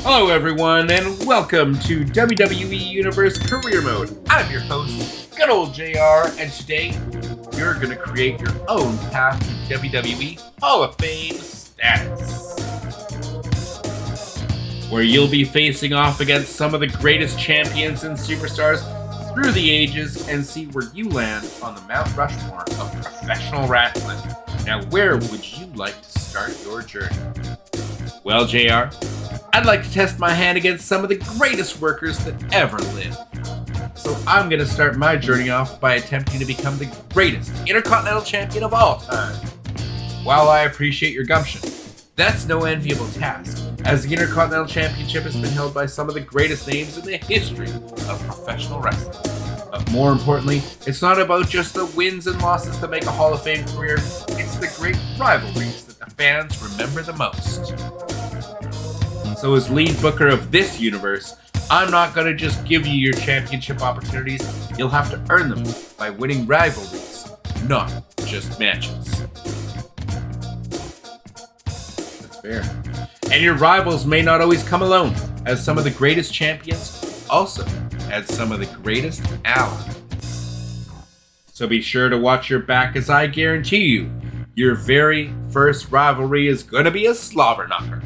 Hello everyone, and welcome to WWE Universe Career Mode. I'm your host, good old JR, and today you're going to create your own path to WWE Hall of Fame status, where you'll be facing off against some of the greatest champions and superstars through the ages and see where you land on the Mount Rushmore of professional wrestling. Now, where would you like to start your journey? Well, JR, I'd like to test my hand against some of the greatest workers that ever lived. So I'm going to start my journey off by attempting to become the greatest Intercontinental Champion of all time. While I appreciate your gumption, that's no enviable task, as the Intercontinental Championship has been held by some of the greatest names in the history of professional wrestling. But more importantly, it's not about just the wins and losses that make a Hall of Fame career, it's the great rivalries that the fans remember the most. So as lead booker of this universe, I'm not going to just give you your championship opportunities, you'll have to earn them by winning rivalries, not just matches. That's fair. And your rivals may not always come alone, as some of the greatest champions also had some of the greatest allies. So be sure to watch your back, as I guarantee you, your very first rivalry is going to be a slobber knocker.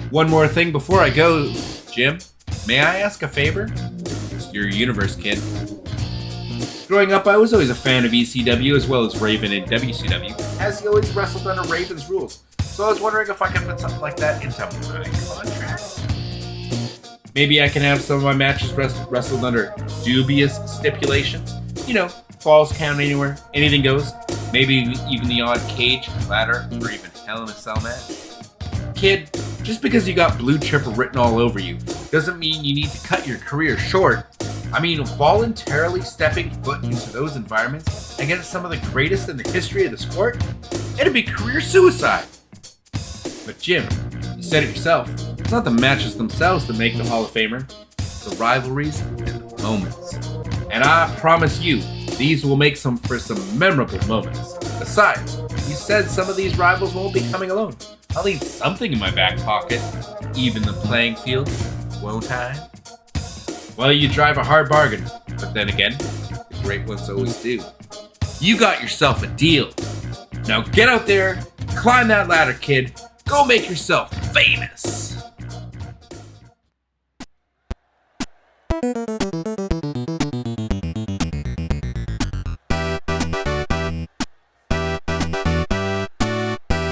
One more thing before I go, Jim. May I ask a favor? You're a universe kid. Growing up, I was always a fan of ECW as well as Raven in WCW, as he always wrestled under Raven's rules. So I was wondering if I could put something like that into my contract. Maybe I can have some of my matches wrestled under dubious stipulations. You know, falls count anywhere, anything goes. Maybe even the odd cage, ladder, or even Hell in a Cell match. Kid, just because you got blue chip written all over you doesn't mean you need to cut your career short. I mean, voluntarily stepping foot into those environments against some of the greatest in the history of the sport, it'd be career suicide. But Jim, you said it yourself, it's not the matches themselves that make the Hall of Famer, it's the rivalries and the moments. And I promise you, these will make for some memorable moments. Besides, you said some of these rivals won't be coming alone. I'll leave something in my back pocket to even the playing field, won't I? Well, you drive a hard bargain, but then again, the great ones always do. You got yourself a deal. Now get out there, climb that ladder, kid. Go make yourself famous.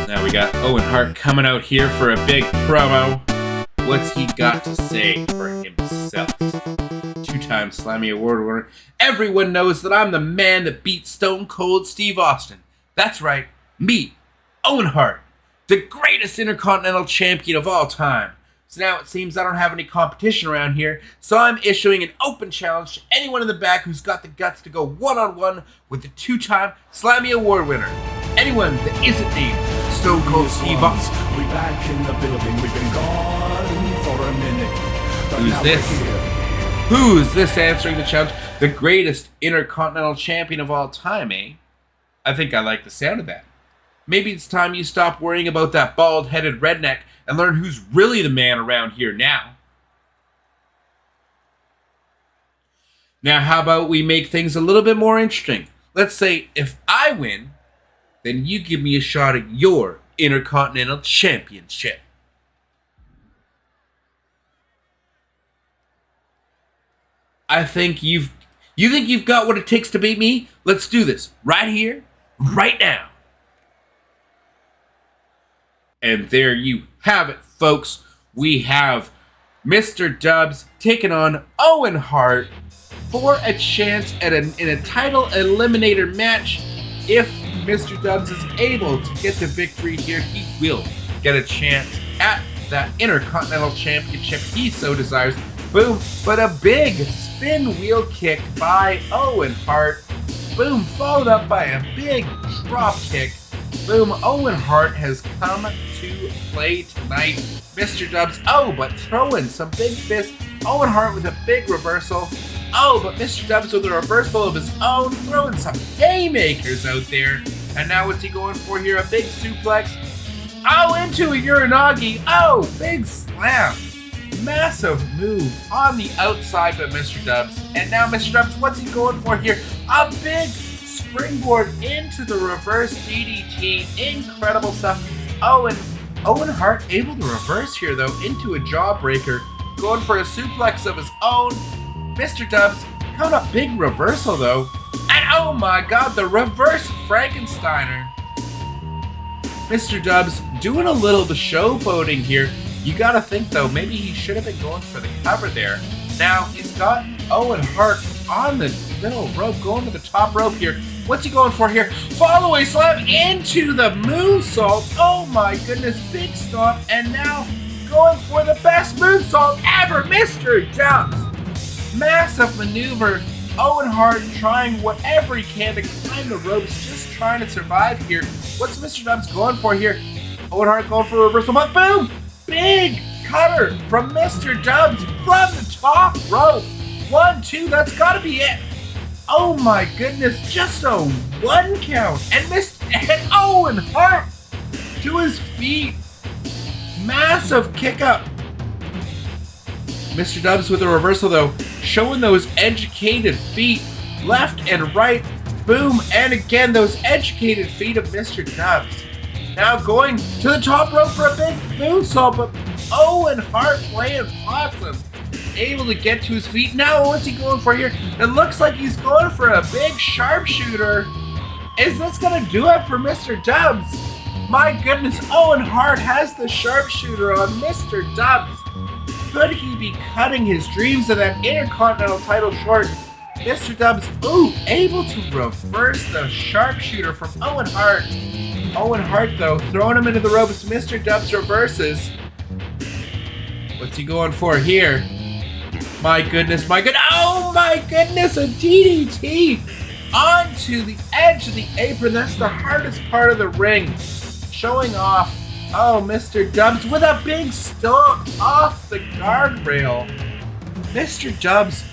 Now we got Owen Hart coming out here for a big promo. What's he got to say for himself? Two-time Slammy Award winner. Everyone knows that I'm the man that beat Stone Cold Steve Austin. That's right, me, Owen Hart, the greatest Intercontinental Champion of all time. So now it seems I don't have any competition around here, so I'm issuing an open challenge to anyone in the back who's got the guts to go one-on-one with the two-time Slammy Award winner. Anyone that isn't named Stone Cold Steve Austin. We back in the building, we've been gone for a minute. Who's this? Who's this answering the challenge? The greatest Intercontinental Champion of all time, eh? I think I like the sound of that. Maybe it's time you stop worrying about that bald-headed redneck and learn who's really the man around here now. Now, how about we make things a little bit more interesting? Let's say if I win, then you give me a shot at your Intercontinental Championship. I think you think you've got what it takes to beat me? Let's do this right here, right now. And there you have it, folks. We have Mr. Dubs taking on Owen Hart for a chance at in a title eliminator match. If Mr. Dubs is able to get the victory here, he will get a chance at that Intercontinental Championship he so desires. Boom, but a big spin wheel kick by Owen Hart. Boom, followed up by a big drop kick. Boom, Owen Hart has come to play tonight. Mr. Dubs, but throwing some big fists. Owen Hart with a big reversal. But Mr. Dubs with a reversal of his own, throwing some haymakers out there. And now what's he going for here? A big suplex. Oh, into a Uranagi. Oh, big slam. Massive move on the outside by Mr. Dubs. And now Mr. Dubs, what's he going for here? A big springboard into the reverse DDT. Incredible stuff. Owen Hart able to reverse here though into a jawbreaker. Going for a suplex of his own. Mr. Dubs coming up big reversal though. And oh my god, the reverse Frankensteiner. Mr. Dubs doing a little the showboating here. You gotta think though, maybe he should have been going for the cover there. Now he's got Owen Hart on the middle rope, going to the top rope here. What's he going for here? Follow-away slam into the moonsault. Oh my goodness, big stomp. And now going for the best moonsault ever, Mr. Dubs. Massive maneuver. Owen Hart trying whatever he can to climb the ropes, just trying to survive here. What's Mr. Dubs going for here? Owen Hart going for a reversal, but boom! Big cutter from Mr. Dubs from the top rope. 1, 2, that's gotta be it. Oh my goodness, just a 1 count. And Owen Hart to his feet. Massive kick up. Mr. Dubs with a reversal though, showing those educated feet, left and right, boom, and again those educated feet of Mr. Dubs. Now going to the top rope for a big moonsault, but Owen Hart playing awesome. Able to get to his feet. Now what's he going for here? It looks like he's going for a big sharpshooter. Is this gonna do it for Mr. Dubs? My goodness, Owen Hart has the sharpshooter on Mr. Dubs. Could he be cutting his dreams of that Intercontinental title short? Mr. Dubs, able to reverse the sharpshooter from Owen Hart. Owen Hart, though, throwing him into the ropes. Mr. Dubs reverses. What's he going for here? My goodness, oh my goodness, a DDT onto the edge of the apron. That's the hardest part of the ring. Showing off. Oh, Mr. Dubs with a big stomp off the guardrail. Mr. Dubs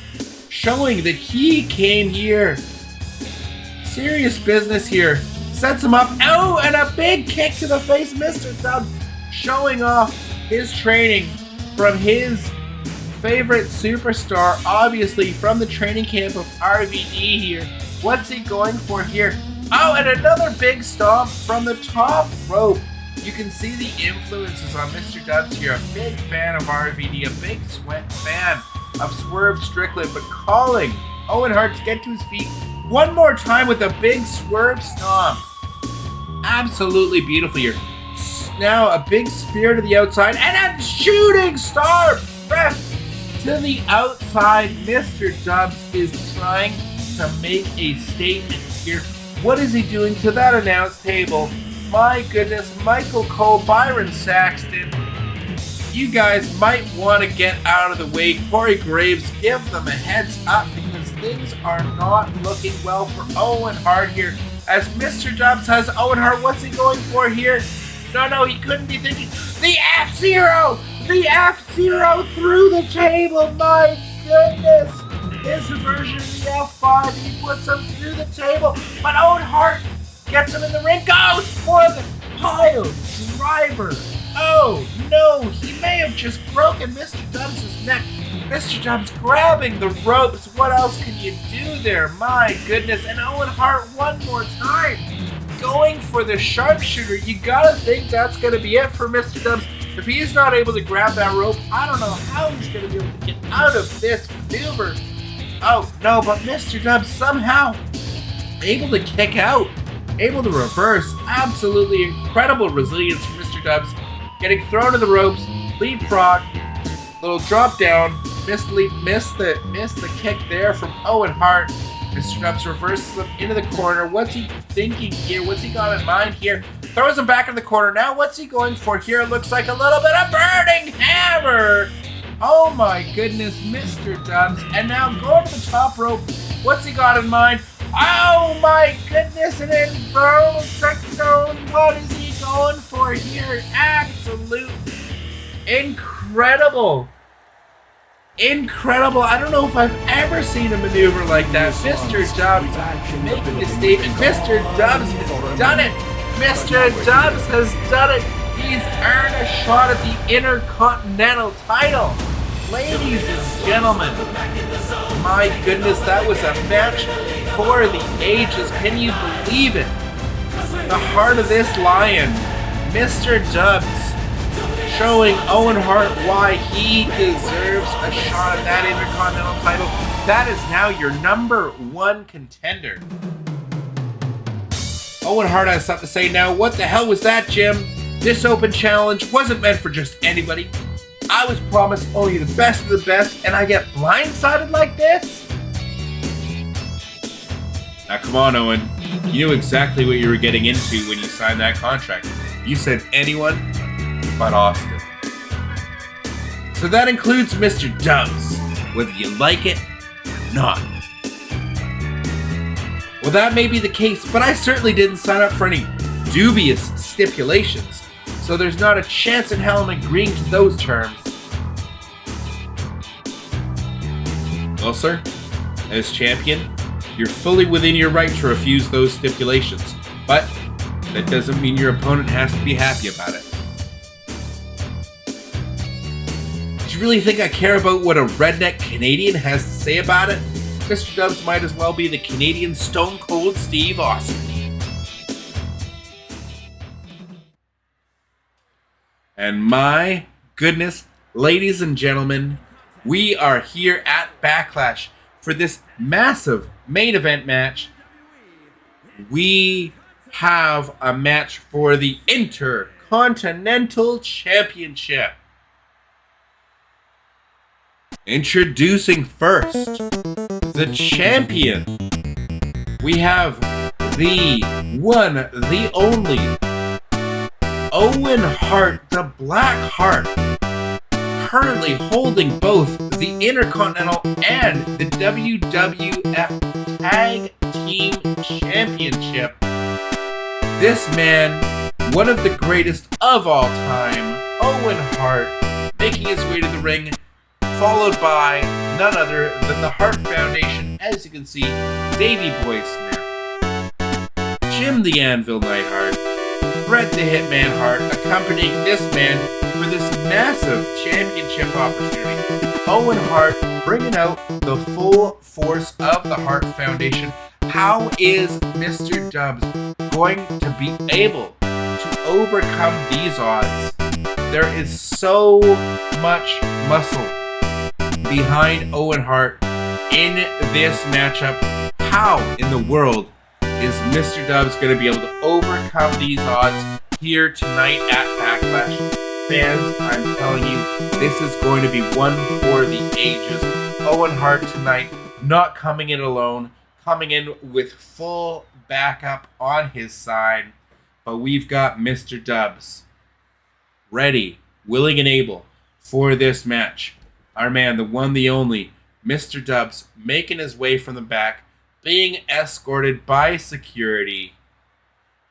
showing that he came here. Serious business here. Sets him up. Oh, and a big kick to the face. Mr. Dubs showing off his training from his favorite superstar, obviously from the training camp of RVD here. What's he going for here? Oh, and another big stomp from the top rope. You can see the influences on Mr. Dubs here. A big fan of RVD, a big fan of Swerve Strickland, but calling Owen Hart to get to his feet one more time with a big swerve stomp. Absolutely beautiful here. Now a big spear to the outside and a shooting star press to the outside. Mr. Dubs is trying to make a statement here. What is he doing to that announce table? My goodness, Michael Cole, Byron Saxton. You guys might want to get out of the way. Corey Graves, give them a heads up because things are not looking well for Owen Hart here. As Mr. Dubs has Owen Hart, what's he going for here? No, he couldn't be thinking. The F-Zero! The F-Zero through the table, my goodness! His version of the F5, he puts him through the table, but Owen Hart gets him in the ring, goes for the pile driver. Oh no, he may have just broken Mr. Dubs' neck. Mr. Dubs grabbing the ropes. What else can you do there? My goodness. And Owen Hart one more time going for the sharpshooter. You gotta think that's gonna be it for Mr. Dubs. If he's not able to grab that rope, I don't know how he's gonna be able to get out of this maneuver. Oh no, but Mr. Dubs somehow able to kick out. Able to reverse. Absolutely incredible resilience from Mr. Dubs. Getting thrown to the ropes. Leapfrog. Little drop down. Missed the kick there from Owen Hart. Mr. Dubs reverses him into the corner. What's he thinking here? What's he got in mind here? Throws him back in the corner. Now what's he going for here? It looks like a little bit of burning hammer. Oh my goodness, Mr. Dubs. And now going to the top rope. What's he got in mind? Oh my goodness, an infernal trickstone. What is he going for here? Absolute incredible. Incredible. I don't know if I've ever seen a maneuver like that. Mr. Dubs making a statement. Mr. Dubs has done it. Mr. Dubs has done it. He's earned a shot at the Intercontinental title. Ladies and gentlemen, my goodness, that was a match for the ages. Can you believe it? The heart of this lion, Mr. Dubs, showing Owen Hart why he deserves a shot at that Intercontinental title. That is now your #1 contender. Owen Hart has something to say now. What the hell was that, Jim? This open challenge wasn't meant for just anybody. I was promised only the best of the best, and I get blindsided like this? Now come on, Owen. You knew exactly what you were getting into when you signed that contract. You said anyone but Austin. So that includes Mr. Dubs, whether you like it or not. Well, that may be the case, but I certainly didn't sign up for any dubious stipulations, so there's not a chance in hell I'm agreeing to those terms. Well, sir, as champion, you're fully within your right to refuse those stipulations, but that doesn't mean your opponent has to be happy about it. Do you really think I care about what a redneck Canadian has to say about it? Mr. Dubs might as well be the Canadian Stone Cold Steve Austin. And my goodness, ladies and gentlemen, we are here at Backlash for this massive main event match. We have a match for the Intercontinental Championship. Introducing first, the champion. We have the one, the only, Owen Hart, the Black Hart, currently holding both the Intercontinental and the WWF Tag Team Championship. This man, one of the greatest of all time, Owen Hart, making his way to the ring, followed by none other than the Hart Foundation, as you can see, Davey Boy Smith, Jim the Anvil Neidhart, Bret the Hitman Hart, accompanying this man for this massive championship opportunity. Owen Hart bringing out the full force of the Hart Foundation. How is Mr. Dubs going to be able to overcome these odds? There is so much muscle behind Owen Hart in this matchup. How in the world is Mr. Dubs going to be able to overcome these odds here tonight at Backlash? Fans, I'm telling you, this is going to be one for the ages. Owen Hart tonight not coming in alone, coming in with full backup on his side. But we've got Mr. Dubs ready, willing, and able for this match. Our man, the one, the only, Mr. Dubs, making his way from the back, being escorted by security.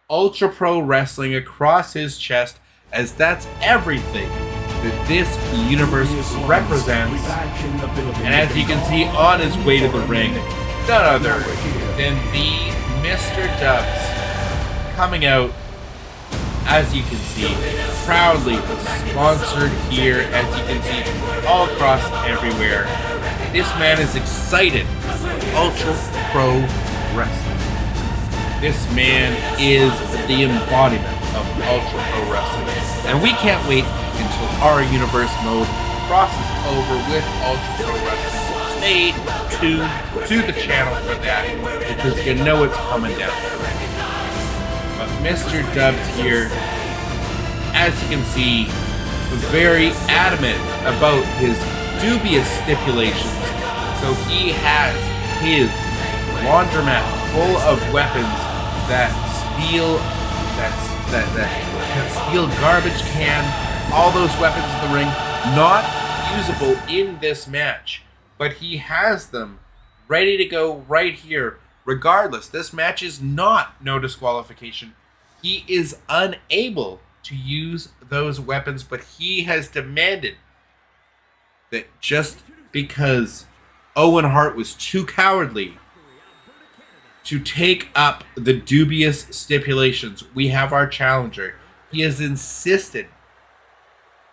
Ultra Pro Wrestling across his chest, as that's everything that this universe represents. And as you can see on his way to the ring, none other than the Mr. Dubs coming out, as you can see, proudly sponsored here, as you can see, all across everywhere. This man is excited. Ultra Pro Wrestling. This man is the embodiment of Ultra Pro Wrestling. And we can't wait until our universe mode crosses over with Ultra Pro Wrestling. Stay tuned to the channel for that, because you know it's coming down the line. But Mr. Dubs here, as you can see, very adamant about his dubious stipulations. So he has his laundromat full of weapons that steal garbage can, all those weapons in the ring, not usable in this match. But he has them ready to go right here. Regardless, this match is not no disqualification. He is unable to use those weapons, but he has demanded that just because Owen Hart was too cowardly to take up the dubious stipulations, we have our challenger He has insisted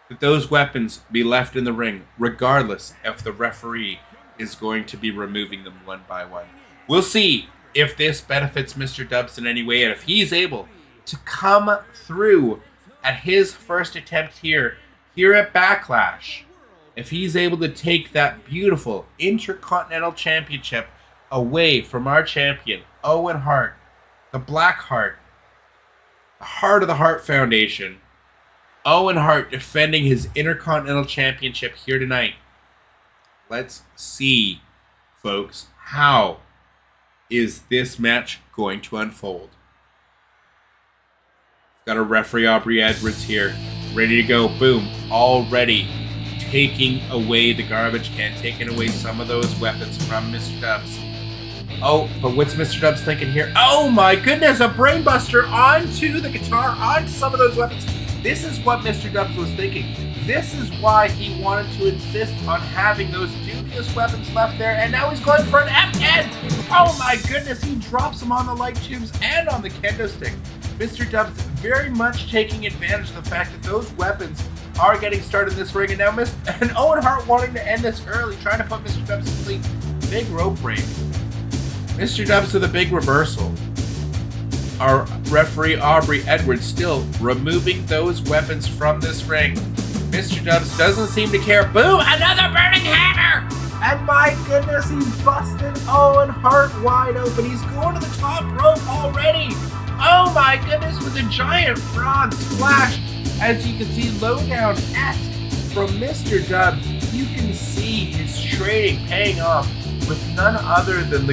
that those weapons be left in the ring, regardless if the referee is going to be removing them one by one. We'll see if this benefits Mr. Dubs in any way, and if he's able to come through at his first attempt here at Backlash. If he's able to take that beautiful Intercontinental Championship away from our champion, Owen Hart, the Black Heart, the heart of the Hart Foundation, Owen Hart defending his Intercontinental Championship here tonight. Let's see, folks, how is this match going to unfold? Got a referee, Aubrey Edwards here, ready to go. Boom, already taking away the garbage can, taking away some of those weapons from Mr. Dubs. Oh, but what's Mr. Dubs thinking here? Oh my goodness, a brainbuster onto the guitar, onto some of those weapons. This is what Mr. Dubs was thinking. This is why he wanted to insist on having those dubious weapons left there, and now he's going for an F10! Oh my goodness, he drops them on the light tubes and on the kendo stick. Mr. Dubs very much taking advantage of the fact that those weapons are getting started in this ring, and now and Owen Hart wanting to end this early, trying to put Mr. Dubs to sleep. Big rope break. Mr. Dubs with a big reversal. Our referee, Aubrey Edwards, still removing those weapons from this ring. Mr. Dubs doesn't seem to care. Boom! Another burning hammer! And my goodness, he's busted Owen Hart wide open. He's going to the top rope already. Oh my goodness, with a giant frog splash. As you can see, Lowdown-esque from Mr. Dubs. You can see his training paying off with none other than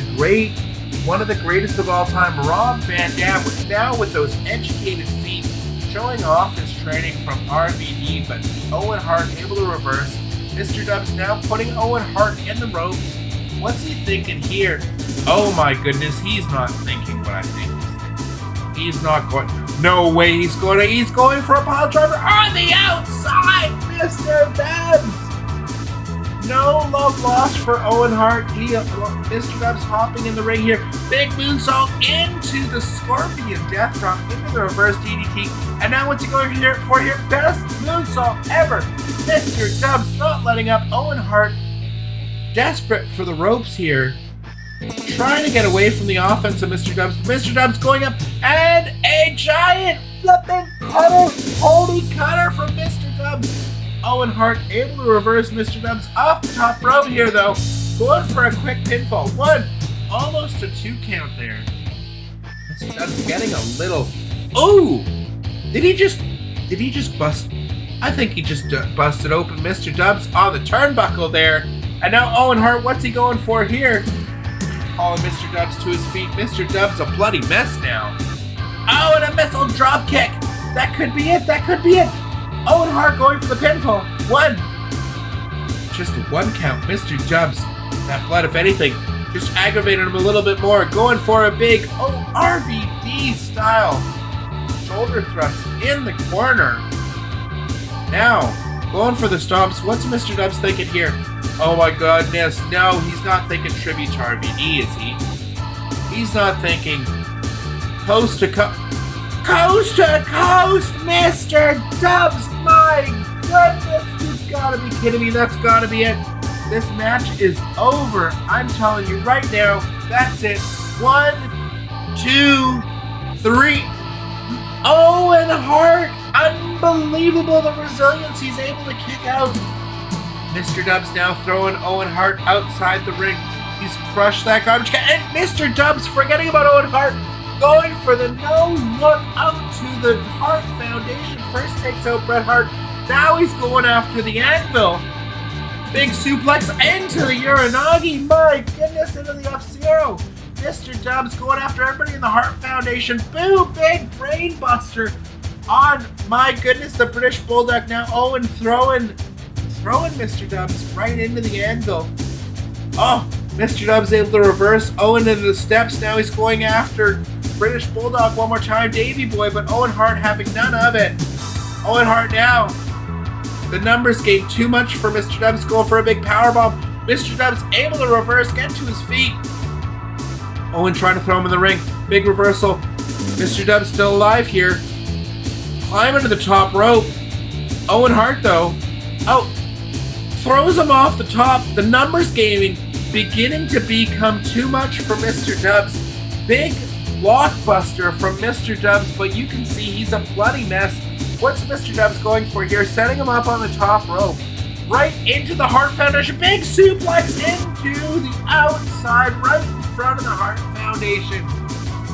one of the greatest of all time, Rob Van Dam, now with those educated feet, showing off his training from RVD, but Owen Hart able to reverse. Mr. Dubs now putting Owen Hart in the ropes. What's he thinking here? Oh my goodness, he's not thinking what I think he's thinking. He's not going, no way he's going for a pile driver on the outside, Mr. Dubs! No love lost for Owen Hart. Mr. Dubs hopping in the ring here. Big moonsault into the Scorpion Death Drop, into the reverse DDT. And now what's he going for here? Best moonsault ever. Mr. Dubs not letting up. Owen Hart desperate for the ropes here. Trying to get away from the offense of Mr. Dubs. Mr. Dubs going up, and a giant flipping cutter, holy cutter from Mr. Dubs. Owen Hart able to reverse Mr. Dubs off the top rope here, though. Going for a quick pinfall. One, almost a 2 count there. Mr. Dubs getting a little... Oh! Did he just bust... I think he just busted open Mr. Dubs on the turnbuckle there. And now Owen Hart, what's he going for here? Calling Mr. Dubs to his feet. Mr. Dubs a bloody mess now. Oh, and a missile drop kick. That could be it. That could be it. Owen Hart going for the pinfall. One. Just a 1 count. Mr. Dubs, that blood, if anything, just aggravated him a little bit more. Going for a big, RVD style shoulder thrust in the corner. Now, going for the stomps. What's Mr. Dubs thinking here? Oh my goodness. No, he's not thinking tribute to RVD, is he? He's not thinking coast to coast. Coast to coast, Mr. Dubs! My goodness, you've got to be kidding me. That's got to be it. This match is over. I'm telling you right now, that's it. 1, 2, 3. Owen Hart, unbelievable the resilience he's able to kick out. Mr. Dubs now throwing Owen Hart outside the ring. He's crushed that garbage can. And Mr. Dubs, forgetting about Owen Hart, going for the no-look out to the Hart Foundation. First takes out Bret Hart. Now he's going after the anvil. Big suplex into the Uranagi. My goodness, into the F-Zero. Mr. Dubs going after everybody in the Hart Foundation. Boom, big brain buster on, my goodness, the British Bulldog. Now Owen throwing Mr. Dubs right into the anvil. Oh, Mr. Dubs able to reverse Owen into the steps. Now he's going after British Bulldog one more time, Davey Boy, but Owen Hart having none of it. Owen Hart now. The numbers game too much for Mr. Dubs, going for a big powerbomb. Mr. Dubs able to reverse, get to his feet. Owen trying to throw him in the ring. Big reversal. Mr. Dubs still alive here. climbing to the top rope. Owen Hart, though, throws him off the top. The numbers gaming beginning to become too much for Mr. Dubs. Big blockbuster from Mr. Dubs, but you can see he's a bloody mess. What's Mr. Dubs going for here? Setting him up on the top rope. Right into the Hart Foundation. Big suplex into the outside, right in front of the Hart Foundation.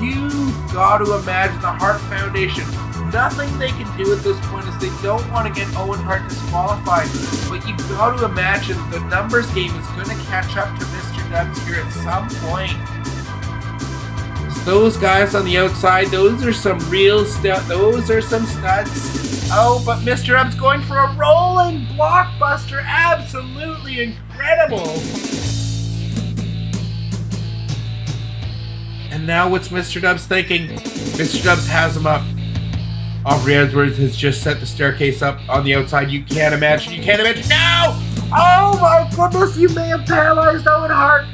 You've got to imagine the Hart Foundation. Nothing they can do at this point is they don't want to get Owen Hart disqualified. But you've got to imagine the numbers game is going to catch up to Mr. Dubs here at some point. Those guys on the outside, those are some real stuff. Those are some studs. Oh, but Mr. Dubs going for a rolling blockbuster. Absolutely incredible. And now what's Mr. Dubs thinking? Mr. Dubs has him up. Aubrey Edwards has just set the staircase up on the outside. You can't imagine. No! Oh my goodness, you may have paralyzed Owen Hart.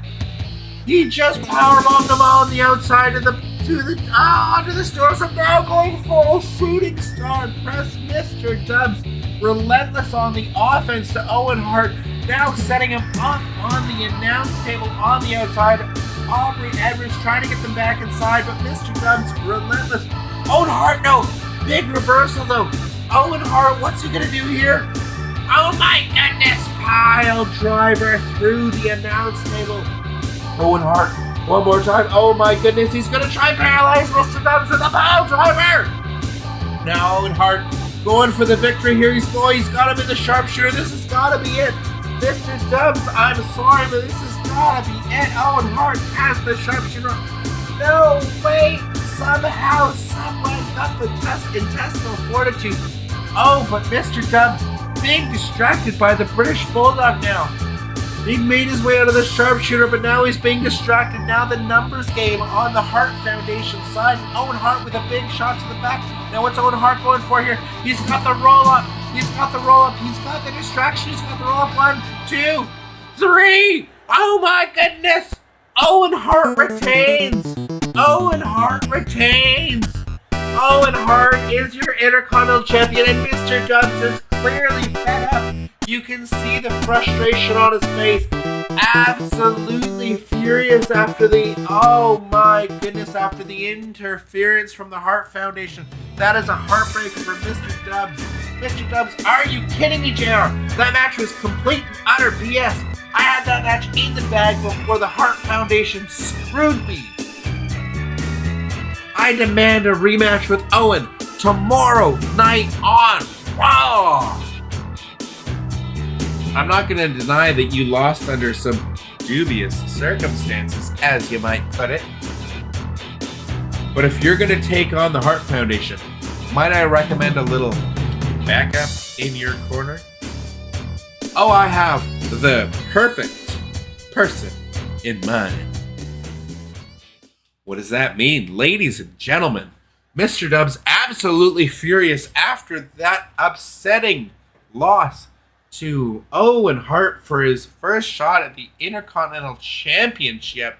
He just powerbombed him on the outside of onto the stairs. I'm now going full shooting star press. Mr. Dubs relentless on the offense to Owen Hart. Now setting him up on the announce table on the outside. Aubrey Edwards trying to get them back inside, but Mr. Dubs relentless. Owen Hart, no! Big reversal though. Owen Hart, what's he gonna do here? Oh my goodness! Pile driver through the announce table. Owen Hart, one more time. Oh my goodness, he's gonna try and paralyze Mr. Dubs with a pile driver. Now Owen Hart going for the victory here. He's got him in the sharpshooter. This has gotta be it. Mr. Dubs, I'm sorry, but this has gotta be it. Owen Hart has the sharpshooter. No way. Somehow, someway got the intestinal fortitude. Oh, but Mr. Dubs being distracted by the British Bulldog now. He made his way out of the sharpshooter, but now he's being distracted. Now the numbers game on the Hart Foundation side. Owen Hart with a big shot to the back. Now what's Owen Hart going for here? He's got the roll-up. He's got the distraction. He's got the roll-up. 1, 2, 3. Oh my goodness. Owen Hart retains. Owen Hart is your Intercontinental Champion, and Mr. Dubs is clearly fed up. You can see the frustration on his face. Absolutely furious after after the interference from the Hart Foundation. That is a heartbreaker for Mr. Dubs. Mr. Dubs, are you kidding me, JR? That match was complete and utter BS. I had that match in the bag before the Hart Foundation screwed me. I demand a rematch with Owen tomorrow night on Raw. I'm not going to deny that you lost under some dubious circumstances, as you might put it. But if you're going to take on the Hart Foundation, might I recommend a little backup in your corner? Oh, I have the perfect person in mind. What does that mean? Ladies and gentlemen, Mr. Dubs absolutely furious after that upsetting loss to Owen Hart for his first shot at the Intercontinental Championship.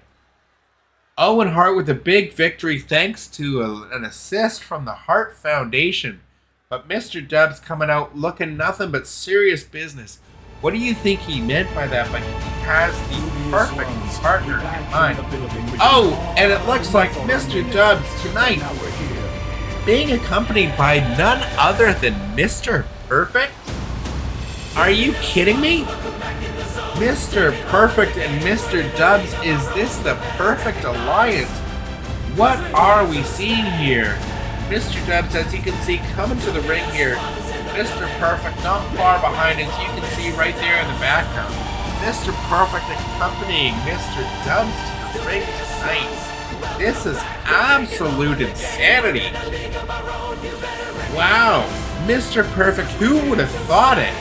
Owen Hart with a big victory thanks to an assist from the Hart Foundation. But Mr. Dubs coming out looking nothing but serious business. What do you think he meant by that? But he has the perfect partner in mind. Oh, and it looks like Mr. Dubs tonight being accompanied by none other than Mr. Perfect? Are you kidding me? Mr. Perfect and Mr. Dubs, is this the perfect alliance? What are we seeing here? Mr. Dubs, as you can see, coming to the ring here. Mr. Perfect not far behind, as you can see right there in the background. Mr. Perfect accompanying Mr. Dubs to the ring tonight. This is absolute insanity. Wow, Mr. Perfect, who would have thought it?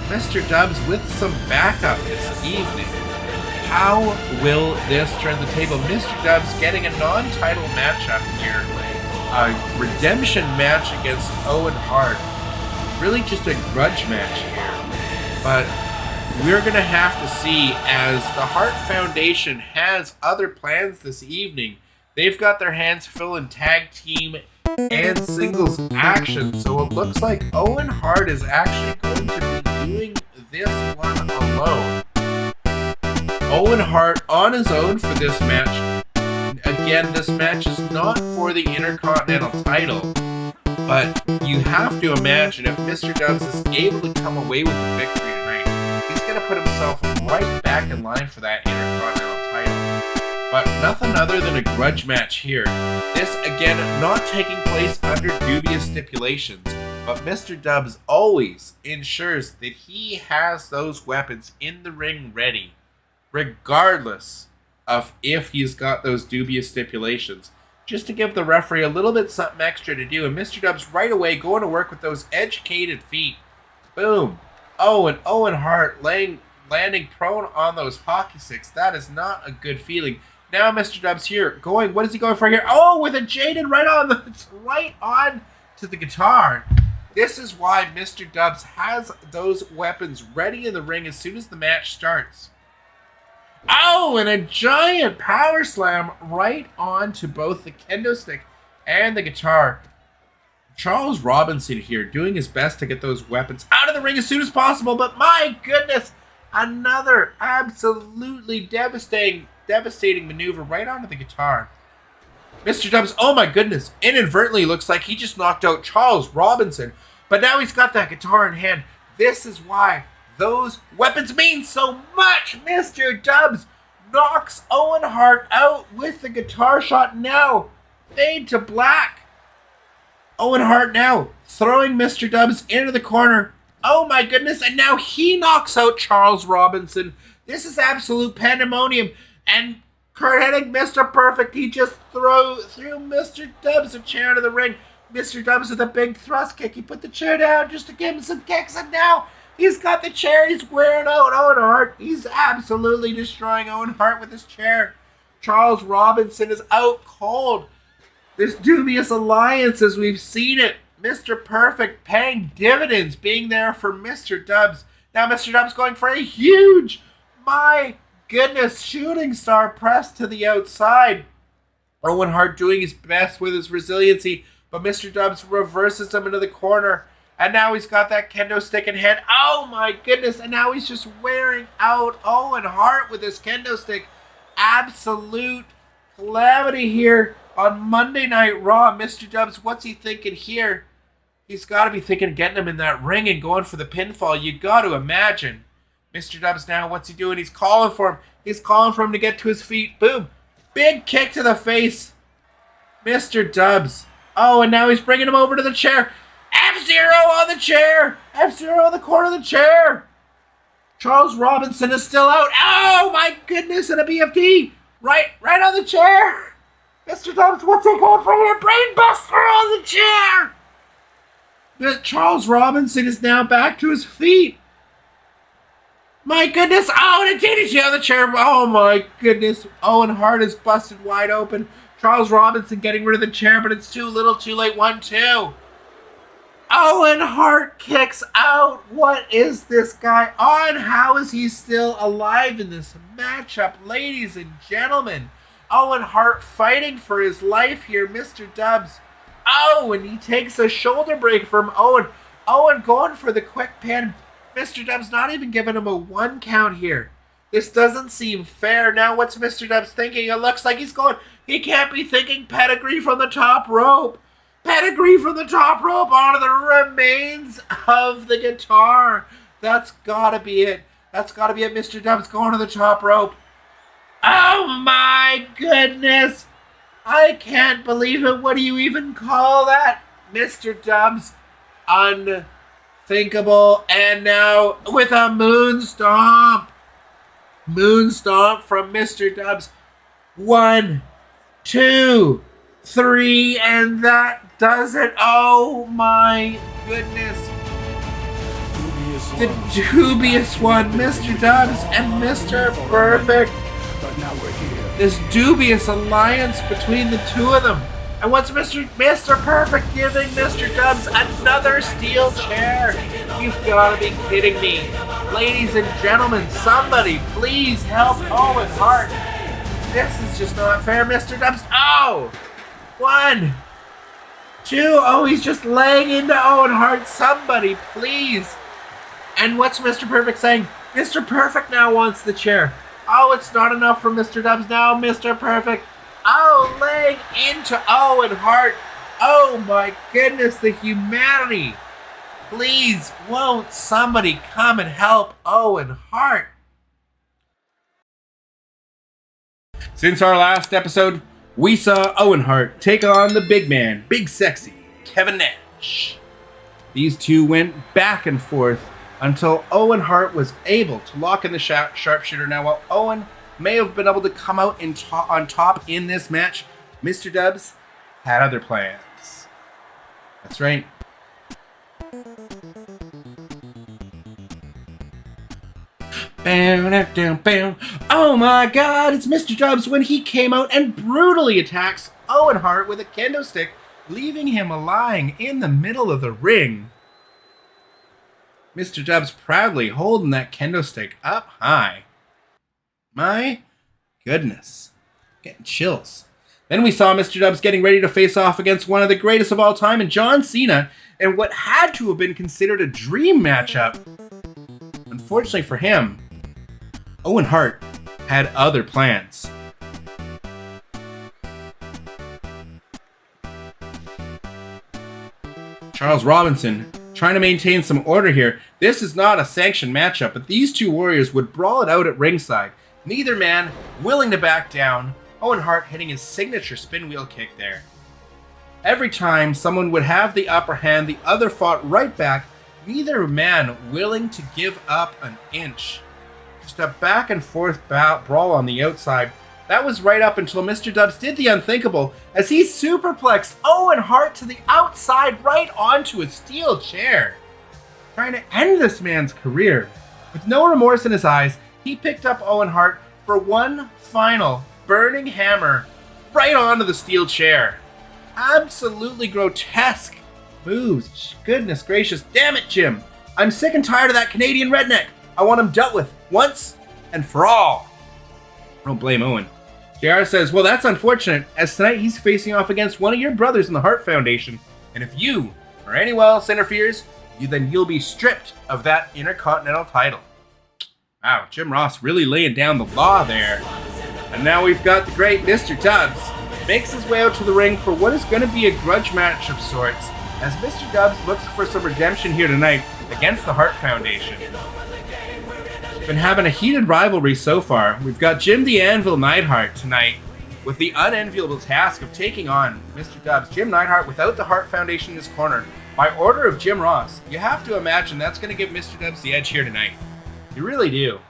Mr. Dubs with some backup this evening. How will this turn the table? Mr. Dubs getting a non-title matchup here. A redemption match against Owen Hart. Really just a grudge match here. But we're going to have to see, as the Hart Foundation has other plans this evening. They've got their hands full in tag team and singles action. So it looks like Owen Hart is actually going to be doing this one alone. Owen Hart on his own for this match. Again, this match is not for the Intercontinental title, but you have to imagine if Mr. Dubs is able to come away with the victory tonight, he's going to put himself right back in line for that Intercontinental title. But nothing other than a grudge match here. This, again, not taking place under dubious stipulations, but Mr. Dubs always ensures that he has those weapons in the ring ready, regardless of if he's got those dubious stipulations, just to give the referee a little bit something extra to do. And Mr. Dubs right away going to work with those educated feet. Boom. Owen Hart landing prone on those hockey sticks. That is not a good feeling. Now Mr. Dubs here going, what is he going for here? Oh, with a jaded right on to the guitar. This is why Mr. Dubs has those weapons ready in the ring as soon as the match starts. Oh, and a giant power slam right onto both the kendo stick and the guitar. Charles Robinson here doing his best to get those weapons out of the ring as soon as possible, but my goodness, another absolutely devastating maneuver right onto the guitar. Mr. Dubs, oh my goodness, inadvertently looks like he just knocked out Charles Robinson, but now he's got that guitar in hand. This is why those weapons mean so much. Mr. Dubs knocks Owen Hart out with the guitar shot. Now, fade to black. Owen Hart now throwing Mr. Dubs into the corner. Oh my goodness, and now he knocks out Charles Robinson. This is absolute pandemonium. And Kurt Hennig, Mr. Perfect, he just threw Mr. Dubs a chair into the ring. Mr. Dubs with a big thrust kick. He put the chair down just to give him some kicks, and now he's got the chair. He's wearing out Owen Hart. He's absolutely destroying Owen Hart with his chair. Charles Robinson is out cold. This dubious alliance as we've seen it. Mr. Perfect paying dividends, being there for Mr. Dubs. Now Mr. Dubs going for a huge, my goodness, shooting star press to the outside. Owen Hart doing his best with his resiliency, but Mr. Dubs reverses him into the corner. And now he's got that kendo stick in hand. Oh my goodness. And now he's just wearing out Owen Hart with his kendo stick. Absolute calamity here on Monday Night Raw. Mr. Dubs, what's he thinking here? He's got to be thinking of getting him in that ring and going for the pinfall. You got to imagine. Mr. Dubs now, what's he doing? He's calling for him. He's calling for him to get to his feet. Boom. Big kick to the face. Mr. Dubs. Oh, and now he's bringing him over to the chair. F-Zero on the chair. F-Zero on the corner of the chair. Charles Robinson is still out. Oh, my goodness. And a BFD. Right on the chair. Mr. Dubs, what's he going for here? Brainbuster on the chair. Charles Robinson is now back to his feet. My goodness. Oh, and a DDT on the chair. Oh, my goodness. Owen Hart is busted wide open. Charles Robinson getting rid of the chair, but it's too little, too late. 1-2. Owen Hart kicks out. What is this guy on? How is he still alive in this matchup, ladies and gentlemen? Owen Hart fighting for his life here. Mr. Dubs. Oh, and he takes a shoulder break from Owen. Owen going for the quick pin. Mr. Dubs not even giving him a 1 count here. This doesn't seem fair. Now what's Mr. Dubs thinking? It looks like he's going. He can't be thinking pedigree from the top rope. Pedigree from the top rope onto the remains of the guitar. That's gotta be it. That's gotta be it. Mr. Dubs going to the top rope. Oh my goodness. I can't believe it. What do you even call that? Mr. Dubs. Unthinkable. And now with a moon stomp. Moon stomp from Mr. Dubs. 1, 2, 3, and that does it. Oh my goodness. The dubious one, Mr. Dubs and Mr. Perfect. But now we're here. This dubious alliance between the two of them. And what's Mr. Perfect giving Mr. Dubs another steel chair? You've got to be kidding me. Ladies and gentlemen, somebody please help Owen Hart. This is just not fair, Mr. Dubs. Oh! 1, 2. Oh, he's just laying into Owen Hart. Somebody, please. And what's Mr. Perfect saying? Mr. Perfect now wants the chair. Oh, it's not enough for Mr. Dubs now, Mr. Perfect. Oh, laying into Owen Hart. Oh my goodness, the humanity. Please, won't somebody come and help Owen Hart? Since our last episode, we saw Owen Hart take on the big man, big sexy, Kevin Nash. These two went back and forth until Owen Hart was able to lock in the sharpshooter. Now, while Owen may have been able to come out on top in this match, Mr. Dubs had other plans. That's right. Oh my god, it's Mr. Dubs when he came out and brutally attacks Owen Hart with a kendo stick, leaving him lying in the middle of the ring. Mr. Dubs proudly holding that kendo stick up high. My goodness. Getting chills. Then we saw Mr. Dubs getting ready to face off against one of the greatest of all time in John Cena in what had to have been considered a dream matchup. Unfortunately for him, Owen Hart had other plans. Charles Robinson trying to maintain some order here. This is not a sanctioned matchup, but these two warriors would brawl it out at ringside. Neither man willing to back down. Owen Hart hitting his signature spin wheel kick there. Every time someone would have the upper hand, the other fought right back. Neither man willing to give up an inch. Just a back and forth brawl on the outside. That was right up until Mr. Dubs did the unthinkable as he superplexed Owen Hart to the outside right onto a steel chair. Trying to end this man's career. With no remorse in his eyes, he picked up Owen Hart for one final burning hammer right onto the steel chair. Absolutely grotesque moves. Goodness gracious. Damn it, Jim. I'm sick and tired of that Canadian redneck. I want him dealt with once and for all. I don't blame Owen. JR says, well, that's unfortunate, as tonight he's facing off against one of your brothers in the Hart Foundation. And if you or anyone else interferes, then you'll be stripped of that Intercontinental title. Wow, Jim Ross really laying down the law there. And now we've got the great Mr. Dubs. Makes his way out to the ring for what is going to be a grudge match of sorts, as Mr. Dubs looks for some redemption here tonight against the Hart Foundation. Been having a heated rivalry so far. We've got Jim the Anvil Neidhart tonight with the unenviable task of taking on Mr. Dubs. Jim Neidhart without the Hart Foundation in his corner. By order of Jim Ross. You have to imagine that's going to give Mr. Dubs the edge here tonight. You really do.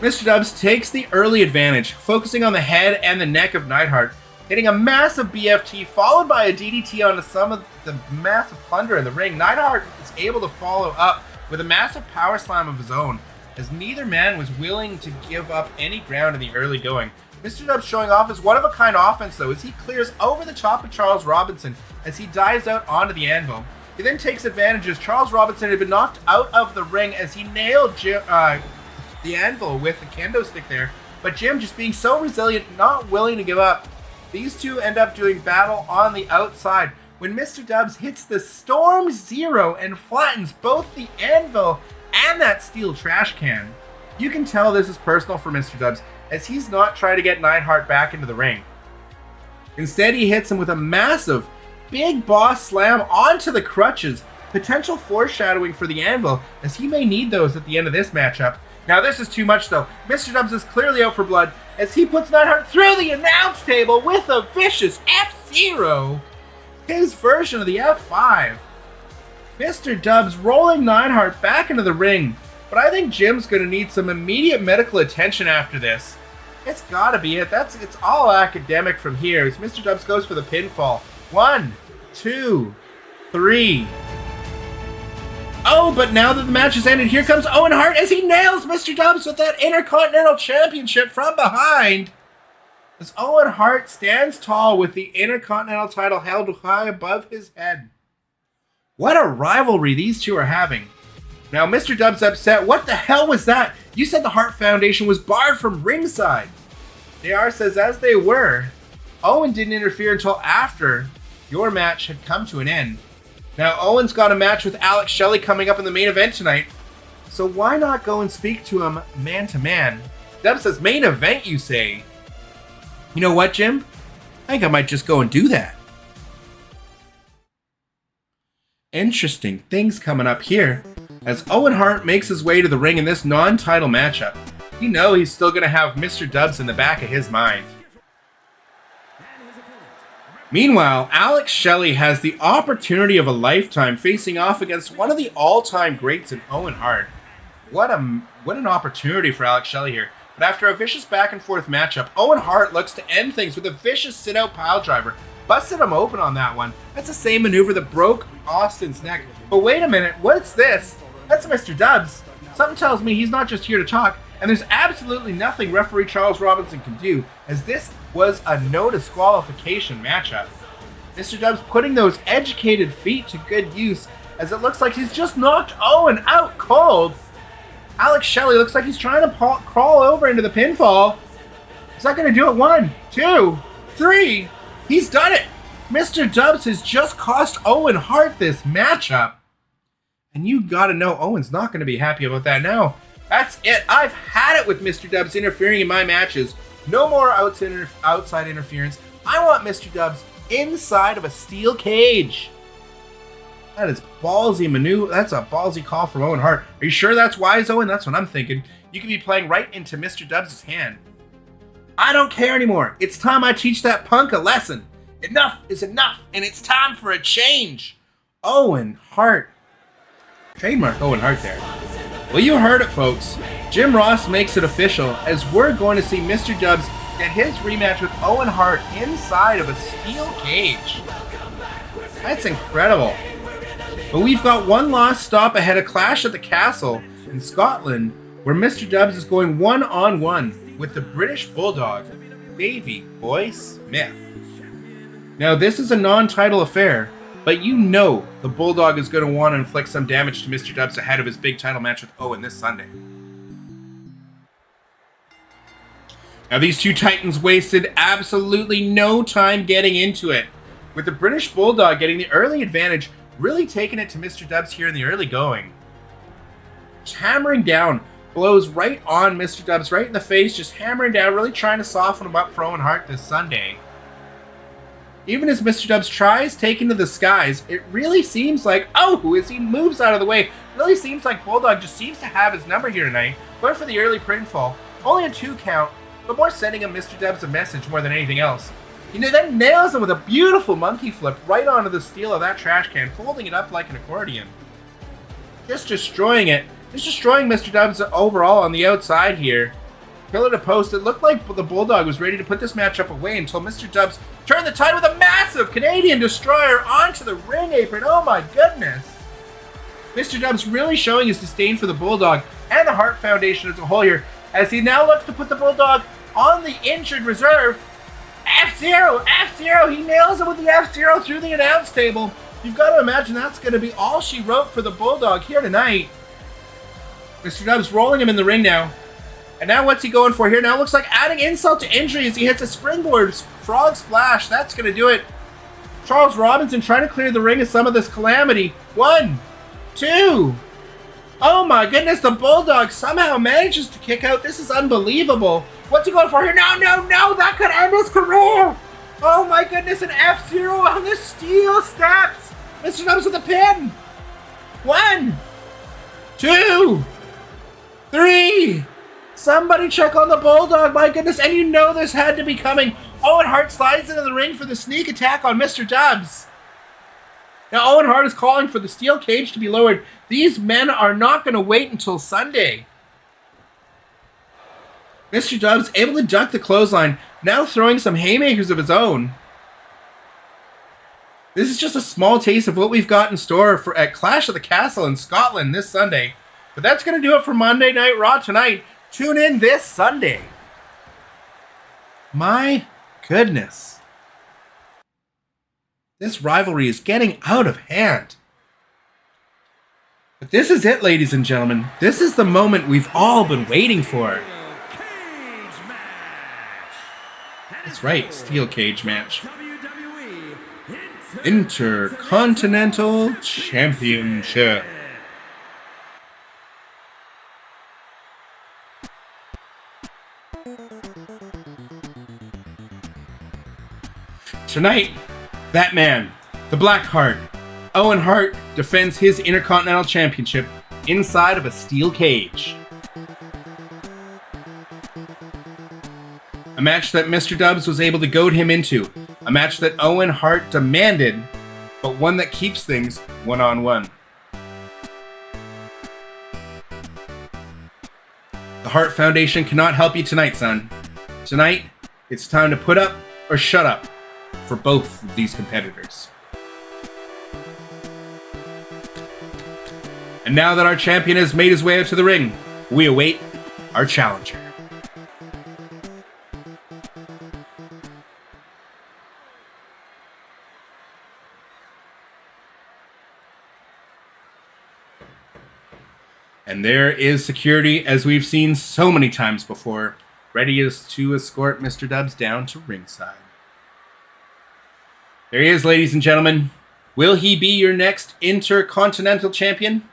Mr. Dubs takes the early advantage, focusing on the head and the neck of Neidhart, hitting a massive BFT followed by a DDT onto some of the massive plunder in the ring. Neidhart is able to follow up with a massive power slam of his own, as neither man was willing to give up any ground in the early going. Mr. Dubs showing off his one-of-a-kind offense, though, as he clears over the top of Charles Robinson as he dives out onto the anvil. He then takes advantage as Charles Robinson had been knocked out of the ring as he nailed the anvil with the kendo stick there. But Jim just being so resilient, not willing to give up. These two end up doing battle on the outside when Mr. Dubs hits the Storm Zero and flattens both the anvil and that steel trash can. You can tell this is personal for Mr. Dubs, as he's not trying to get Neidhart back into the ring. Instead, he hits him with a massive big boss slam onto the crutches, potential foreshadowing for the anvil, as he may need those at the end of this matchup. Now this is too much though. Mr. Dubs is clearly out for blood as he puts Neidhart through the announce table with a vicious F0, his version of the F5. Mr. Dubs rolling Neidhart back into the ring, but I think Jim's going to need some immediate medical attention after this. It's got to be it. It's all academic from here as Mr. Dubs goes for the pinfall. 1, 2, 3. Oh, but now that the match has ended, here comes Owen Hart as he nails Mr. Dubs with that Intercontinental Championship from behind. As Owen Hart stands tall with the Intercontinental title held high above his head. What a rivalry these two are having. Now, Mr. Dubs upset. What the hell was that? You said the Hart Foundation was barred from ringside. JR says as they were. Owen didn't interfere until after your match had come to an end. Now, Owen's got a match with Alex Shelley coming up in the main event tonight, so why not go and speak to him man-to-man? Dub says, main event, you say? You know what, Jim? I think I might just go and do that. Interesting things coming up here. As Owen Hart makes his way to the ring in this non-title matchup, you know he's still going to have Mr. Dubs in the back of his mind. Meanwhile, Alex Shelley has the opportunity of a lifetime facing off against one of the all-time greats in Owen Hart. What an opportunity for Alex Shelley here. But after a vicious back-and-forth matchup, Owen Hart looks to end things with a vicious sit-out piledriver. Busted him open on that one. That's the same maneuver that broke Austin's neck. But wait a minute, what's this? That's Mr. Dubs. Something tells me he's not just here to talk, and there's absolutely nothing referee Charles Robinson can do, as this was a no disqualification matchup. Mr. Dubs putting those educated feet to good use, as it looks like he's just knocked Owen out cold. Alex Shelley looks like he's trying to crawl over into the pinfall. Is that going to do it? 1, 2, 3. He's done it. Mr. Dubs has just cost Owen Hart this matchup. And you got to know Owen's not going to be happy about that now. That's it. I've had it with Mr. Dubs interfering in my matches. No more outside interference. I want Mr. Dubs inside of a steel cage. That is ballsy maneuver. That's a ballsy call from Owen Hart. Are you sure that's wise, Owen? That's what I'm thinking. You could be playing right into Mr. Dubs' hand. I don't care anymore. It's time I teach that punk a lesson. Enough is enough, and it's time for a change. Owen Hart. Trademark Owen Hart there. Well, you heard it, folks. Jim Ross makes it official, as we're going to see Mr. Dubs get his rematch with Owen Hart inside of a steel cage. That's incredible. But we've got one last stop ahead of Clash at the Castle in Scotland, where Mr. Dubs is going one-on-one with the British Bulldog, Davey Boy Smith. Now, this is a non-title affair, but you know the Bulldog is going to want to inflict some damage to Mr. Dubs ahead of his big title match with Owen this Sunday. Now, these two Titans wasted absolutely no time getting into it, with the British Bulldog getting the early advantage, really taking it to Mr. Dubs here in the early going. Just hammering down, blows right on Mr. Dubs, right in the face, just hammering down, really trying to soften him up for Owen Hart this Sunday. Even as Mr. Dubs tries taking to the skies, it really seems like, as he moves out of the way, it really seems like Bulldog just seems to have his number here tonight, going for the early pinfall. Only a 2 count, but more sending him Mr. Dubs a message more than anything else. You know, that nails him with a beautiful monkey flip right onto the steel of that trash can, folding it up like an accordion. Just destroying it. Just destroying Mr. Dubs overall on the outside here. Pillar to post. It looked like the Bulldog was ready to put this matchup away until Mr. Dubs turned the tide with a massive Canadian Destroyer onto the ring apron. Oh my goodness. Mr. Dubs really showing his disdain for the Bulldog and the Hart Foundation as a whole here, as he now looks to put the Bulldog on the injured reserve. F-Zero! F-Zero! He nails him with the F-Zero through the announce table. You've got to imagine that's going to be all she wrote for the Bulldog here tonight. Mr. Dubs rolling him in the ring now. And now what's he going for here? Now it looks like adding insult to injury as he hits a springboard frog splash. That's going to do it. Charles Robinson trying to clear the ring of some of this calamity. 1, 2. Oh my goodness, the Bulldog somehow manages to kick out. This is unbelievable. What's he going for here? No, no, no, that could end his career. Oh my goodness, an F-Zero on the steel steps. Mr. Dubs with a pin. 1, 2, 3. Somebody check on the Bulldog, my goodness, and you know this had to be coming. Owen Hart slides into the ring for the sneak attack on Mr. Dubs. Now Owen Hart is calling for the steel cage to be lowered. These men are not going to wait until Sunday. Mr. Dubs able to duck the clothesline, now throwing some haymakers of his own. This is just a small taste of what we've got in store at Clash at the Castle in Scotland this Sunday. But that's going to do it for Monday Night Raw tonight. Tune in this Sunday. My goodness. This rivalry is getting out of hand. But this is it, ladies and gentlemen. This is the moment we've all been waiting for. That's right, steel cage match. Intercontinental Championship. Tonight, that man, the Black Hart, Owen Hart, defends his Intercontinental Championship inside of a steel cage. A match that Mr. Dubs was able to goad him into. A match that Owen Hart demanded, but one that keeps things one-on-one. The Hart Foundation cannot help you tonight, son. Tonight, it's time to put up or shut up for both of these competitors. And now that our champion has made his way out to the ring, we await our challenger. And there is security, as we've seen so many times before, ready to escort Mr. Dubs down to ringside. There he is, ladies and gentlemen. Will he be your next Intercontinental Champion?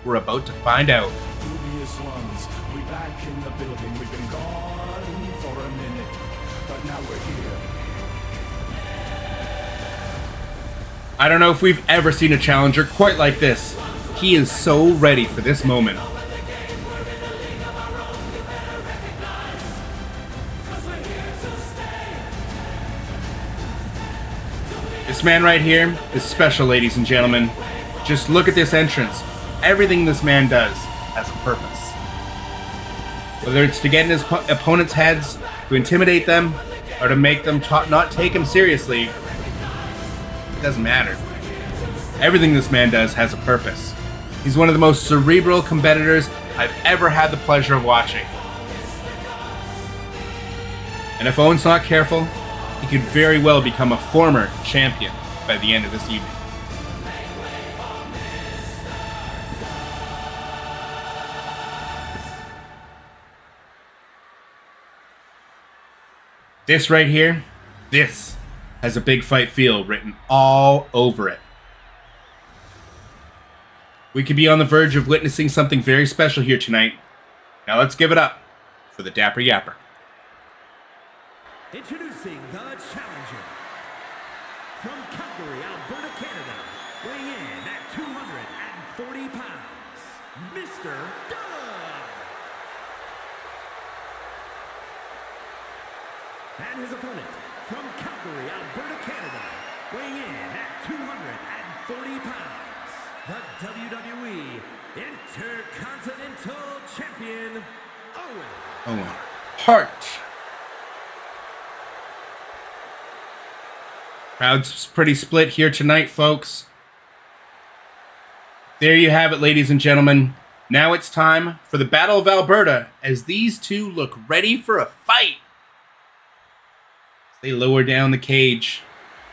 We're about to find out. Dubious ones, we back in the building. We've been gone for a minute, but now we're here. I don't know if we've ever seen a challenger quite like this. He is so ready for this moment. This man right here is special, ladies and gentlemen. Just look at this entrance. Everything this man does has a purpose. Whether it's to get in his opponent's heads, to intimidate them, or to make them not take him seriously, it doesn't matter. Everything this man does has a purpose. He's one of the most cerebral competitors I've ever had the pleasure of watching. And if Owen's not careful, he could very well become a former champion by the end of this evening. This right here, this has a big fight feel written all over it. We could be on the verge of witnessing something very special here tonight. Now let's give it up for the Dapper Yapper. Introducing the challenger. From Calgary, Alberta, Canada, weighing in at 240 pounds, Mr. Dubs. And his opponent, from Calgary, Alberta, Canada, weighing in at 240 pounds, the WWE Intercontinental Champion, Owen Hart. Crowd's pretty split here tonight, folks. There you have it, ladies and gentlemen. Now it's time for the Battle of Alberta as these two look ready for a fight. They lower down the cage.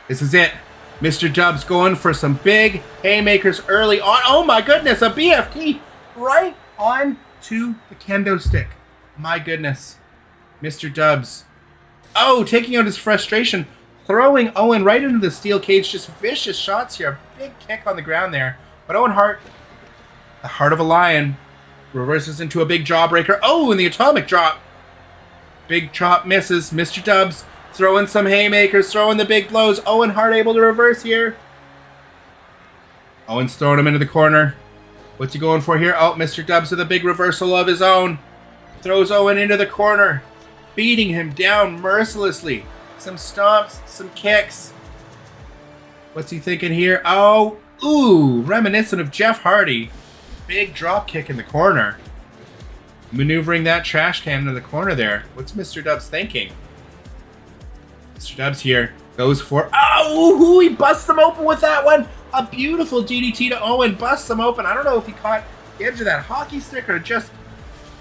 This is it. Mr. Dubs going for some big haymakers early on. Oh my goodness, a BFT right on to the kendo stick. My goodness. Mr. Dubs. Oh, taking out his frustration. Throwing Owen right into the steel cage. Just vicious shots here. Big kick on the ground there. But Owen Hart, the heart of a lion, reverses into a big jawbreaker. Oh, and the atomic drop. Big chop misses. Mr. Dubs throwing some haymakers, throwing the big blows. Owen Hart able to reverse here. Owen's throwing him into the corner. What's he going for here? Oh, Mr. Dubs with a big reversal of his own. Throws Owen into the corner. Beating him down mercilessly. Some stomps, some kicks. What's he thinking here? Oh, ooh, reminiscent of Jeff Hardy. Big drop kick in the corner. Maneuvering that trash can into the corner there. What's Mr. Dubs thinking? Mr. Dubs here goes for... Oh, he busts him open with that one. A beautiful DDT to Owen. Busts him open. I don't know if he caught the edge of that hockey stick or just...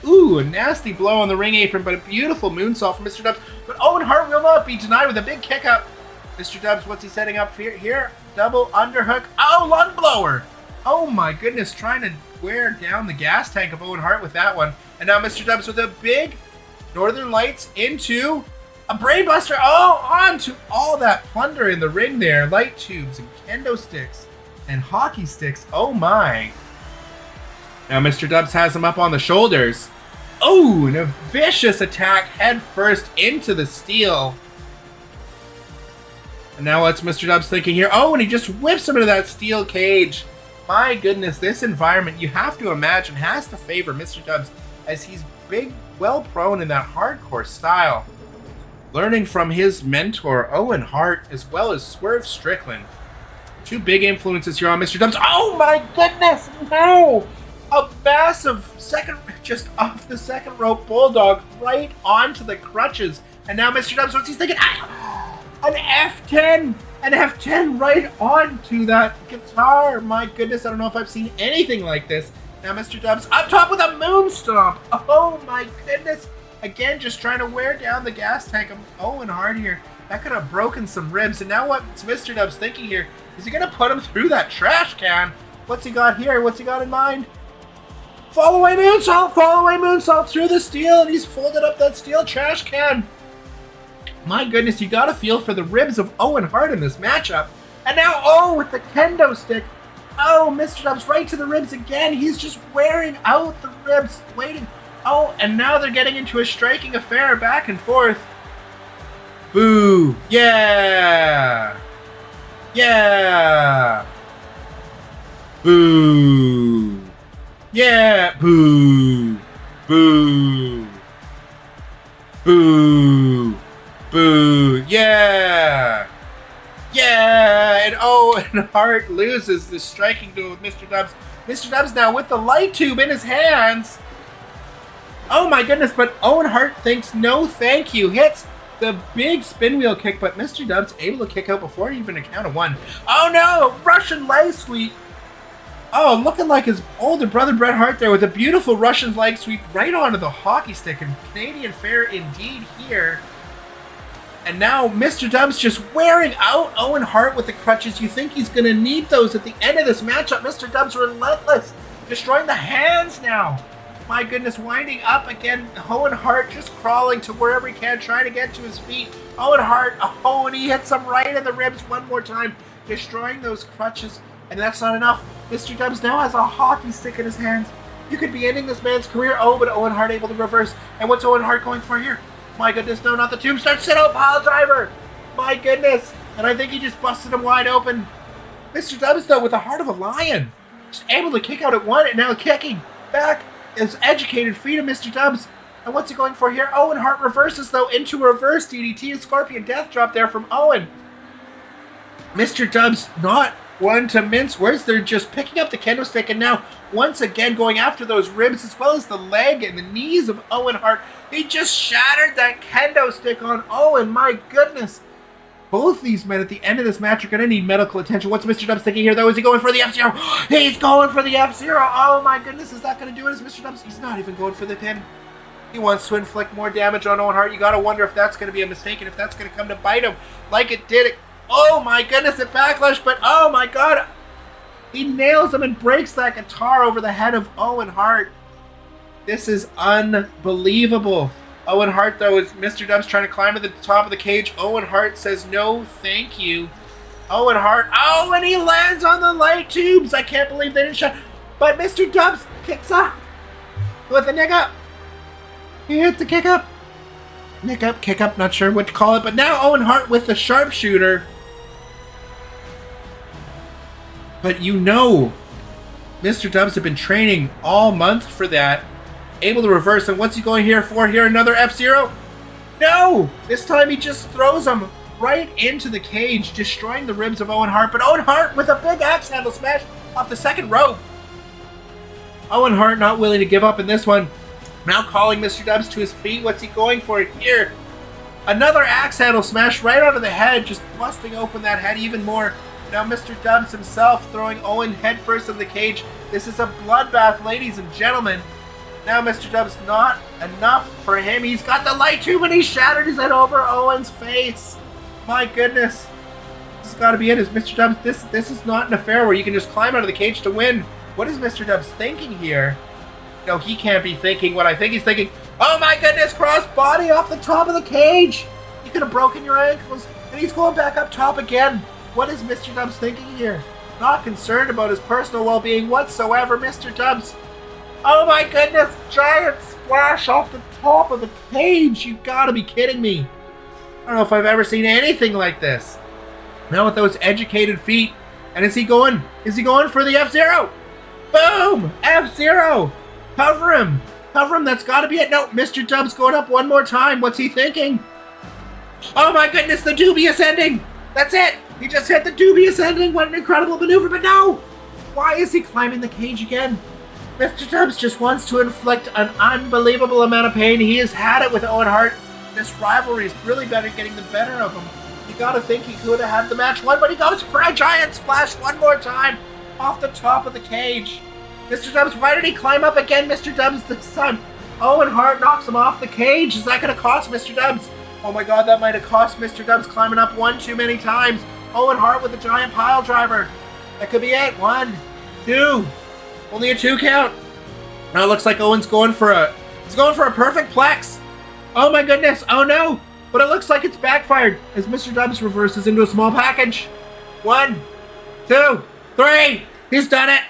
Ooh, a nasty blow on the ring apron, but a beautiful moonsault from Mr. Dubs. But Owen Hart will not be denied with a big kick up. Mr. Dubs, what's he setting up here? Double underhook. Oh, lung blower. Oh my goodness, trying to wear down the gas tank of Owen Hart with that one. And now Mr. Dubs with a big Northern Lights into A brainbuster. Oh, on to all that plunder in the ring there. Light tubes and kendo sticks and hockey sticks. Oh my. Now Mr. Dubs has him up on the shoulders. Oh, and a vicious attack head first into the steel. And now what's Mr. Dubs thinking here? Oh, and he just whips him into that steel cage. My goodness, this environment, you have to imagine, has to favor Mr. Dubs as he's big, well prone in that hardcore style. Learning from his mentor, Owen Hart, as well as Swerve Strickland. Two big influences here on Mr. Dubs. Oh my goodness, no! A massive second, just off the second rope bulldog right onto the crutches. And now Mr. Dubs, what's he thinking? An F10! An F10 right onto that guitar. My goodness, I don't know if I've seen anything like this. Now Mr. Dubs up top with a moon stomp. Oh my goodness. Again, just trying to wear down the gas tank of Owen Hart here. That could have broken some ribs. And now what's Mr. Dubs thinking here? Is he going to put him through that trash can? What's he got here? What's he got in mind? Fall away moonsault through the steel. And he's folded up that steel trash can. My goodness, you got to feel for the ribs of Owen Hart in this matchup. And now, oh, with the kendo stick. Oh, Mr. Dubs right to the ribs again. He's just wearing out the ribs, waiting. Oh, and now they're getting into a striking affair back and forth. Boo. Yeah. Yeah. Boo. Yeah. Boo. Boo. Boo. Boo. Yeah. Yeah. And Owen Hart loses the striking duel with Mr. Dubs. Mr. Dubs now with the light tube in his hands. Oh my goodness, but Owen Hart thinks no thank you. Hits the big spin wheel kick, but Mr. Dubs able to kick out before even a count of one. Oh no, Russian leg sweep. Oh, looking like his older brother Bret Hart there with a beautiful Russian leg sweep right onto the hockey stick. And Canadian fair indeed here. And now Mr. Dubs just wearing out Owen Hart with the crutches. You think he's going to need those at the end of this matchup. Mr. Dubs relentless, destroying the hands now. My goodness, winding up again. Owen Hart just crawling to wherever he can, trying to get to his feet. Owen Hart, oh, and he hits him right in the ribs one more time, destroying those crutches. And that's not enough. Mr. Dubs now has a hockey stick in his hands. You could be ending this man's career. Oh, but Owen Hart able to reverse. And what's Owen Hart going for here? My goodness, no, not the tombstone. Sit out pile driver. My goodness. And I think he just busted him wide open. Mr. Dubs, though, with the heart of a lion. Just able to kick out at one and now kicking back. His educated feet of Mr. Dubs. And what's he going for here? Owen Hart reverses, though, into a reverse DDT. A Scorpion Death Drop there from Owen. Mr. Dubs not one to mince words. They're just picking up the kendo stick and now once again going after those ribs as well as the leg and the knees of Owen Hart. He just shattered that kendo stick on Owen. My goodness. Both these men at the end of this match are going to need medical attention. What's Mr. Dubs thinking here, though? Is he going for the F-Zero? He's going for the F-Zero. Oh, my goodness. Is that going to do it? Is Mr. Dubs? He's not even going for the pin. He wants to inflict more damage on Owen Hart. You got to wonder if that's going to be a mistake and if that's going to come to bite him like it did. Oh, my goodness. It backlash, but oh, my God. He nails him and breaks that guitar over the head of Owen Hart. This is unbelievable. Owen Hart, though, is Mr. Dubs trying to climb to the top of the cage. Owen Hart says, no, thank you. Owen Hart, oh, and he lands on the light tubes. I can't believe they didn't shut. But Mr. Dubs kicks up with a nick up. He hit the kick up. Nick up, kick up, not sure what to call it. But now Owen Hart with the sharpshooter. But you know, Mr. Dubs have been training all month for that. Able to reverse, and what's he going here for? Here, another F-Zero? No! This time he just throws him right into the cage, destroying the ribs of Owen Hart. But Owen Hart with a big axe handle smash off the second rope. Owen Hart not willing to give up in this one. Now calling Mr. Dubs to his feet. What's he going for here? Another axe handle smash right onto the head, just busting open that head even more. Now Mr. Dubs himself throwing Owen headfirst in the cage. This is a bloodbath, ladies and gentlemen. Now Mr. Dubs not enough for him. He's got the light tube and he shattered his head over Owen's face. My goodness. This has got to be it. Is Mr. Dubs, this is not an affair where you can just climb out of the cage to win. What is Mr. Dubs thinking here? No, he can't be thinking what I think he's thinking. Oh my goodness, cross body off the top of the cage. You could have broken your ankles, and he's going back up top again. What is Mr. Dubs thinking here? Not concerned about his personal well-being whatsoever, Mr. Dubs. Oh my goodness, giant splash off the top of the cage. You gotta be kidding me. I don't know if I've ever seen anything like this. Now with those educated feet. And is he going for the F-Zero? Boom! F-Zero! Cover him! Cover him, that's gotta be it. No, Mr. Dubs going up one more time. What's he thinking? Oh my goodness, the dubious ending! That's it! He just hit the dubious ending. What an incredible maneuver, but no! Why is he climbing the cage again? Mr. Dubs just wants to inflict an unbelievable amount of pain. He has had it with Owen Hart. This rivalry is really getting the better of him. You gotta think he could have had the match won, but he goes for a giant splash one more time off the top of the cage. Mr. Dubs, why did he climb up again, Mr. Dubs, the son? Owen Hart knocks him off the cage. Is that gonna cost Mr. Dubs? Oh my god, that might have cost Mr. Dubs climbing up one too many times. Owen Hart with a giant pile driver. That could be it. 1, 2. Only a 2 count. Now it looks like Owen's going for a perfect plex. Oh my goodness. Oh no. But it looks like it's backfired as Mr. Dubs reverses into a small package. 1, 2, 3. He's done it.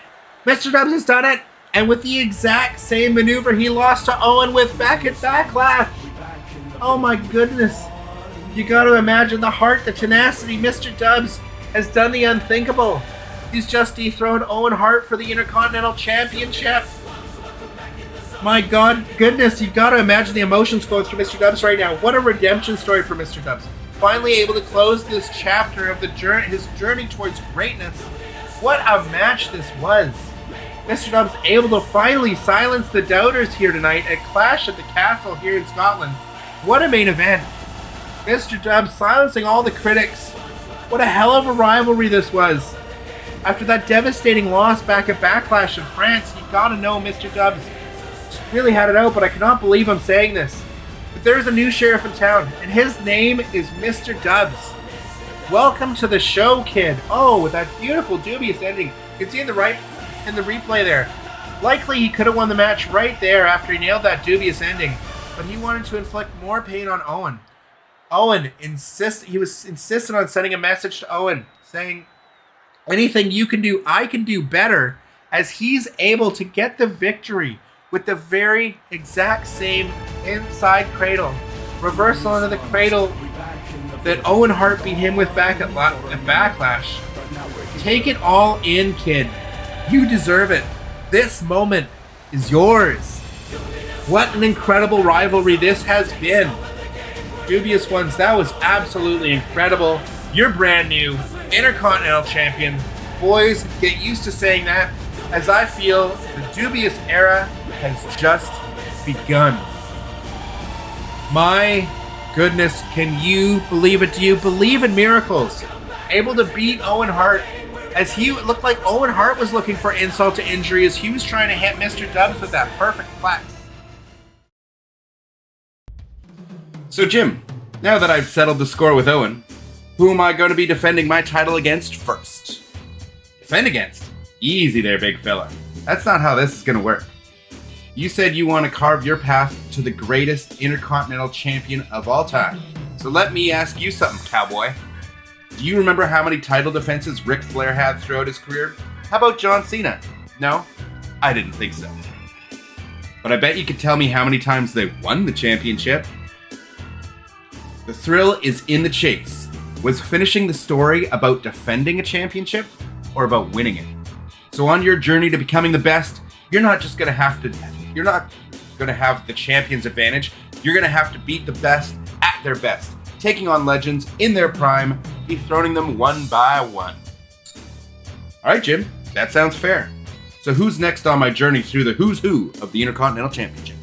Mr. Dubs has done it. And with the exact same maneuver he lost to Owen with back at Backlash. Oh my goodness. You gotta imagine the heart, the tenacity. Mr. Dubs has done the unthinkable. He's just dethroned Owen Hart for the Intercontinental Championship. My god, goodness, you gotta imagine the emotions going through Mr. Dubs right now. What a redemption story for Mr. Dubs. Finally able to close this chapter of his journey towards greatness. What a match this was. Mr. Dubs able to finally silence the doubters here tonight at Clash at the Castle here in Scotland. What a main event. Mr. Dubs silencing all the critics. What a hell of a rivalry this was. After that devastating loss back at Backlash in France, you gotta know Mr. Dubs really had it out, but I cannot believe I'm saying this. But there's a new sheriff in town, and his name is Mr. Dubs. Welcome to the show, kid. Oh, with that beautiful dubious ending. You can see in the replay there. Likely he could have won the match right there after he nailed that dubious ending, but he wanted to inflict more pain on Owen. Owen was insistent on sending a message to Owen saying, anything you can do, I can do better, as he's able to get the victory with the very exact same inside cradle. Reversal into the cradle that Owen Hart beat him with back at Backlash. Take it all in, kid. You deserve it. This moment is yours. What an incredible rivalry this has been. Dubious ones, that was absolutely incredible. You're brand new Intercontinental Champion. Boys, get used to saying that, as I feel the dubious era has just begun. My goodness, can you believe it? Do you believe in miracles? Able to beat Owen Hart, as he looked like Owen Hart was looking for insult to injury as he was trying to hit Mr. Dubs with that perfect plex. So Jim, now that I've settled the score with Owen, who am I going to be defending my title against first? Defend against? Easy there, big fella. That's not how this is going to work. You said you want to carve your path to the greatest Intercontinental Champion of all time. So let me ask you something, cowboy. Do you remember how many title defenses Ric Flair had throughout his career? How about John Cena? No? I didn't think so. But I bet you could tell me how many times they won the championship. The thrill is in the chase. Was finishing the story about defending a championship or about winning it? So on your journey to becoming the best, you're not going to have the champion's advantage. You're going to have to beat the best at their best, taking on legends in their prime, dethroning them one by one. All right, Jim, that sounds fair. So who's next on my journey through the who's who of the Intercontinental Championship?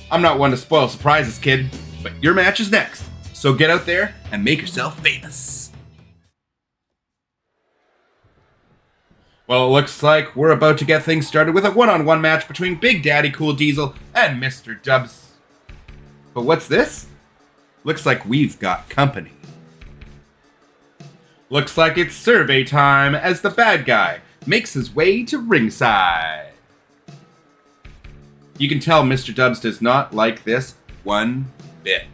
I'm not one to spoil surprises, kid, but your match is next. So get out there and make yourself famous. Well, it looks like we're about to get things started with a one-on-one match between Big Daddy Cool Diesel and Mr. Dubs. But what's this? Looks like we've got company. Looks like it's survey time as the bad guy makes his way to ringside. You can tell Mr. Dubs does not like this one bit.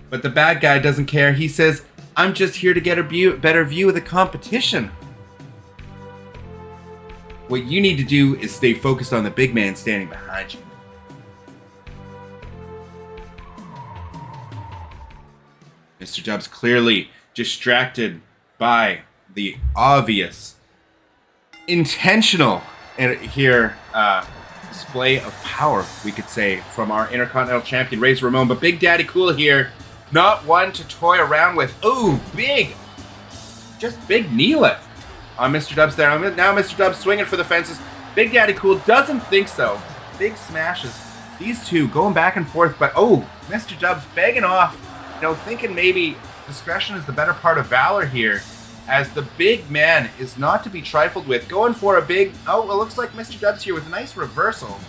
But the bad guy doesn't care. He says, I'm just here to get a better view of the competition. What you need to do is stay focused on the big man standing behind you. Mr. Dubs clearly distracted by the obvious, intentional display of power, we could say, from our Intercontinental Champion, Razor Ramon. But Big Daddy Cool here, not one to toy around with. Ooh, big knee lift on Mr. Dubs there. Now Mr. Dubs swinging for the fences. Big Daddy Cool doesn't think so. Big smashes. These two going back and forth, but Mr. Dubs begging off, thinking maybe discretion is the better part of valor here, as the big man is not to be trifled with. Going for a big, it looks like Mr. Dubs here with a nice reversal.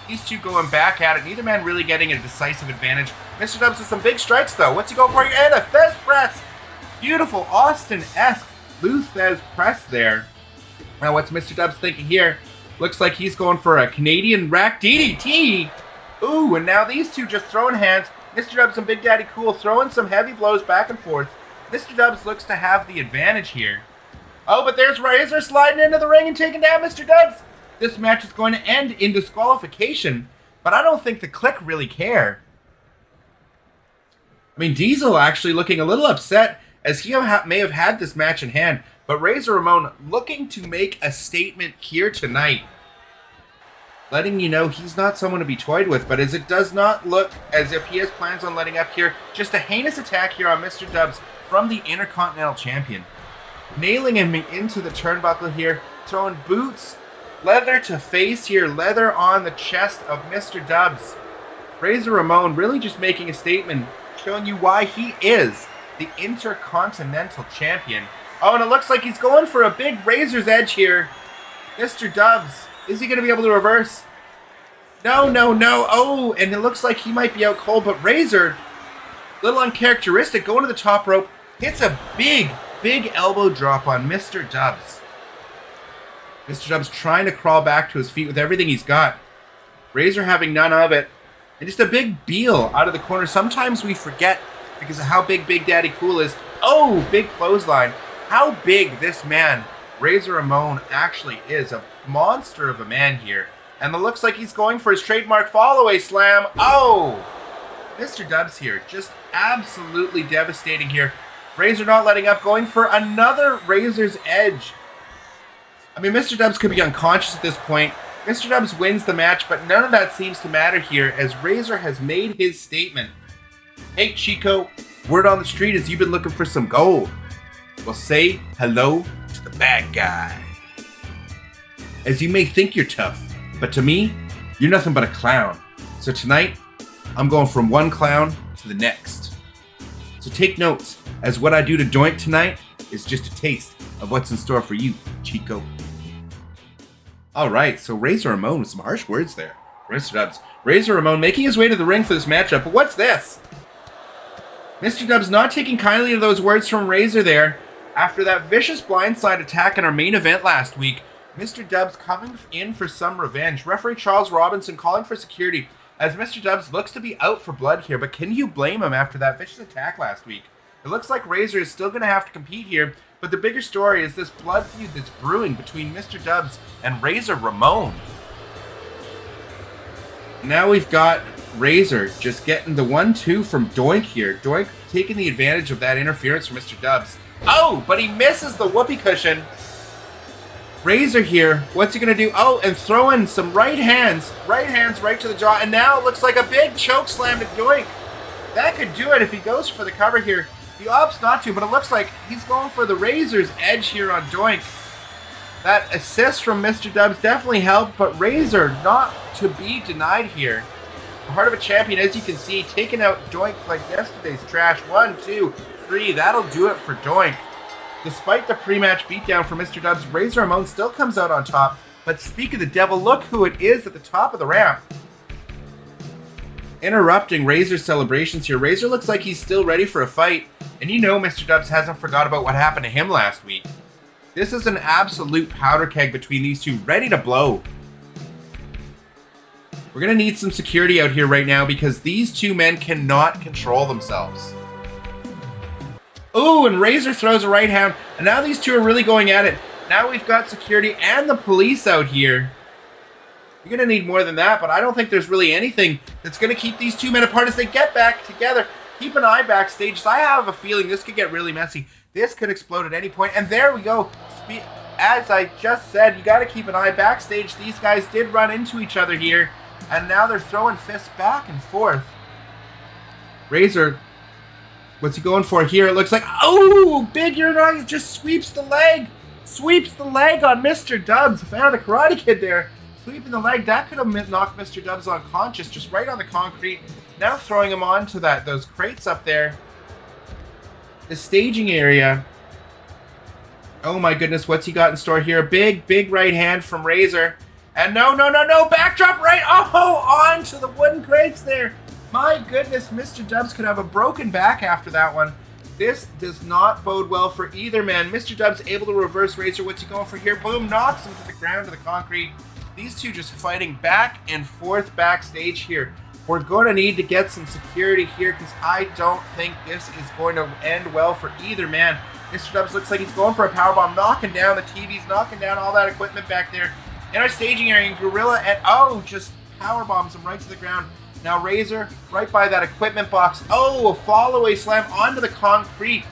These two going back at it, neither man really getting a decisive advantage. Mr. Dubs with some big strikes though. What's he going for? And a Thez press. Beautiful Austin-esque Lou Thez press there. Now what's Mr. Dubs thinking here? Looks like he's going for a Canadian rack DDT. Ooh, and now these two just throwing hands. Mr. Dubs and Big Daddy Cool throwing some heavy blows back and forth. Mr. Dubs looks to have the advantage here. Oh, but there's Razor sliding into the ring and taking down Mr. Dubs. This match is going to end in disqualification, but I don't think the Kliq really care. I mean, Diesel actually looking a little upset, as he may have had this match in hand, but Razor Ramon looking to make a statement here tonight, letting you know he's not someone to be toyed with, but as it does not look as if he has plans on letting up here. Just a heinous attack here on Mr. Dubs from the Intercontinental Champion. Nailing him into the turnbuckle here, throwing boots, leather to face here, leather on the chest of Mr. Dubs. Razor Ramon really just making a statement, showing you why he is the Intercontinental Champion. Oh, and it looks like he's going for a big Razor's Edge here. Mr. Dubs, is he going to be able to reverse? No. Oh, and it looks like he might be out cold, but Razor, little uncharacteristic, going to the top rope, hits a big elbow drop on Mr. Dubs. Mr. Dubs trying to crawl back to his feet with everything he's got. Razor having none of it. And just a big Beal out of the corner. Sometimes we forget because of how big Big Daddy Cool is. Oh, big clothesline. How big this man, Razor Ramon, actually is. A monster of a man here. And it looks like he's going for his trademark fall-away slam. Oh! Mr. Dubs here, just absolutely devastating here. Razor not letting up, going for another Razor's Edge. I mean, Mr. Dubs could be unconscious at this point. Mr. Dubs wins the match, but none of that seems to matter here, as Razor has made his statement. Hey, Chico, word on the street is you've been looking for some gold. Well, say hello to the bad guy. As you may think you're tough, but to me, you're nothing but a clown. So tonight, I'm going from one clown to the next. So take notes, as what I do to Doink tonight is just a taste of what's in store for you, Chico. Alright, so Razor Ramon with some harsh words there. Mr. Dubs. Razor Ramon making his way to the ring for this matchup, but what's this? Mr. Dubs not taking kindly to those words from Razor there. After that vicious blindside attack in our main event last week, Mr. Dubs coming in for some revenge. Referee Charles Robinson calling for security, as Mr. Dubs looks to be out for blood here, but can you blame him after that vicious attack last week? It looks like Razor is still going to have to compete here, but the bigger story is this blood feud that's brewing between Mr. Dubs and Razor Ramon. Now we've got Razor just getting the 1-2 from Doink here. Doink taking the advantage of that interference from Mr. Dubs. Oh, but he misses the whoopee cushion. Razor here, what's he going to do? Oh, and throwing some right hands right to the jaw, and now it looks like a big choke slam to Doink. That could do it if he goes for the cover here. He opts not to, but it looks like he's going for the Razor's Edge here on Doink. That assist from Mr. Dubs definitely helped, but Razor not to be denied here. The Heart of a Champion, as you can see, taking out Doink like yesterday's trash. 1, 2, 3, that'll do it for Doink. Despite the pre-match beatdown for Mr. Dubs, Razor Ramon still comes out on top. But speak of the devil, look who it is at the top of the ramp. Interrupting Razor's celebrations here. Razor looks like he's still ready for a fight. And you know Mr. Dubs hasn't forgot about what happened to him last week. This is an absolute powder keg between these two, ready to blow. We're going to need some security out here right now because these two men cannot control themselves. Ooh, and Razor throws a right hand. And now these two are really going at it. Now we've got security and the police out here. You're going to need more than that, but I don't think there's really anything that's going to keep these two men apart as they get back together. Keep an eye backstage. I have a feeling this could get really messy. This could explode at any point. And there we go. As I just said, you got to keep an eye backstage. These guys did run into each other here. And now they're throwing fists back and forth. Razor, what's he going for here? It looks like, oh, big urinal just sweeps the leg. Sweeps the leg on Mr. Dubs. Fan of the Karate Kid there. Sweeping the leg, that could have knocked Mr. Dubs unconscious, just right on the concrete. Now throwing him onto those crates up there. The staging area. Oh my goodness, what's he got in store here? Big right hand from Razor. And no, backdrop right, onto the wooden crates there. My goodness, Mr. Dubs could have a broken back after that one. This does not bode well for either man. Mr. Dubs able to reverse Razor. What's he going for here? Boom, knocks him to the ground, to the concrete. These two just fighting back and forth backstage here. We're going to need to get some security here because I don't think this is going to end well for either man. Mr. Dubs looks like he's going for a powerbomb, knocking down the TVs, knocking down all that equipment back there. In our staging area, and Gorilla, and just powerbombs him right to the ground. Now Razor, right by that equipment box. A fall-away slam onto the concrete.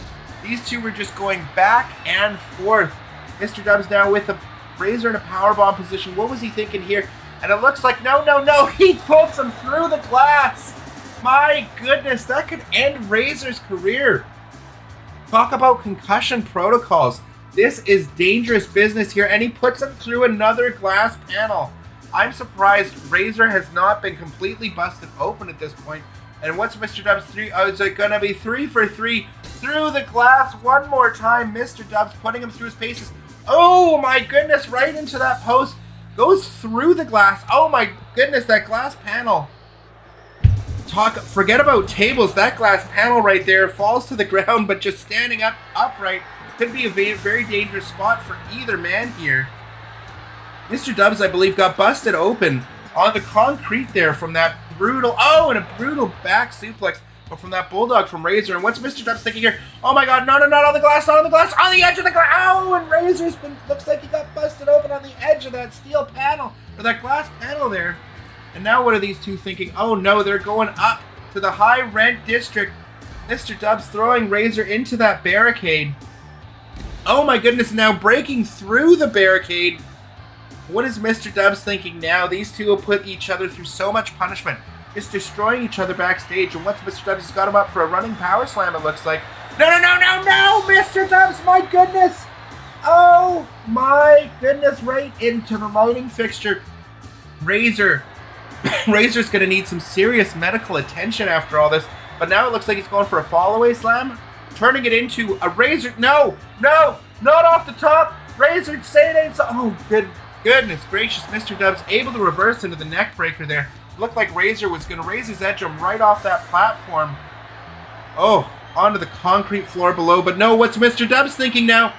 These two were just going back and forth. Mr. Dubs now with the Razor in a powerbomb position. What was he thinking here? And it looks like, no. He puts him through the glass. My goodness, that could end Razor's career. Talk about concussion protocols. This is dangerous business here, and he puts him through another glass panel. I'm surprised Razor has not been completely busted open at this point. And what's Mr. Dubs 3? Is it going to be 3 for 3 through the glass one more time? Mr. Dubs putting him through his paces. Oh my goodness, right into that post. Goes through the glass. Oh my goodness, that glass panel. Forget about tables. That glass panel right there falls to the ground, but just standing upright could be a very dangerous spot for either man here. Mr. Dubs, I believe, got busted open on the concrete there from that brutal, and a brutal back suplex, but from that bulldog from Razor. And what's Mr. Dubs thinking here? Oh my god, no, not on the glass, not on the glass, on the edge of the glass. And Razor's looks like he got busted open on the edge of that steel panel, or that glass panel there. And now what are these two thinking? Oh no, they're going up to the high rent district. Mr. Dubs throwing Razor into that barricade. Oh my goodness, now breaking through the barricade. What is Mr. Dubs thinking now? These two will put each other through so much punishment. Just destroying each other backstage. And what's Mr. Dubs has got him up for a running power slam, it looks like. No, Mr. Dubs, my goodness. Oh my goodness, right into the lighting fixture. Razor's going to need some serious medical attention after all this. But now it looks like he's going for a fall-away slam. Turning it into a Razor. No, not off the top. Razor, say it ain't so. Oh, goodness gracious. Mr. Dubs able to reverse into the neck breaker there. Looked like Razor was going to raise his edge right off that platform. Oh, onto the concrete floor below. But no, what's Mr. Dubs thinking now?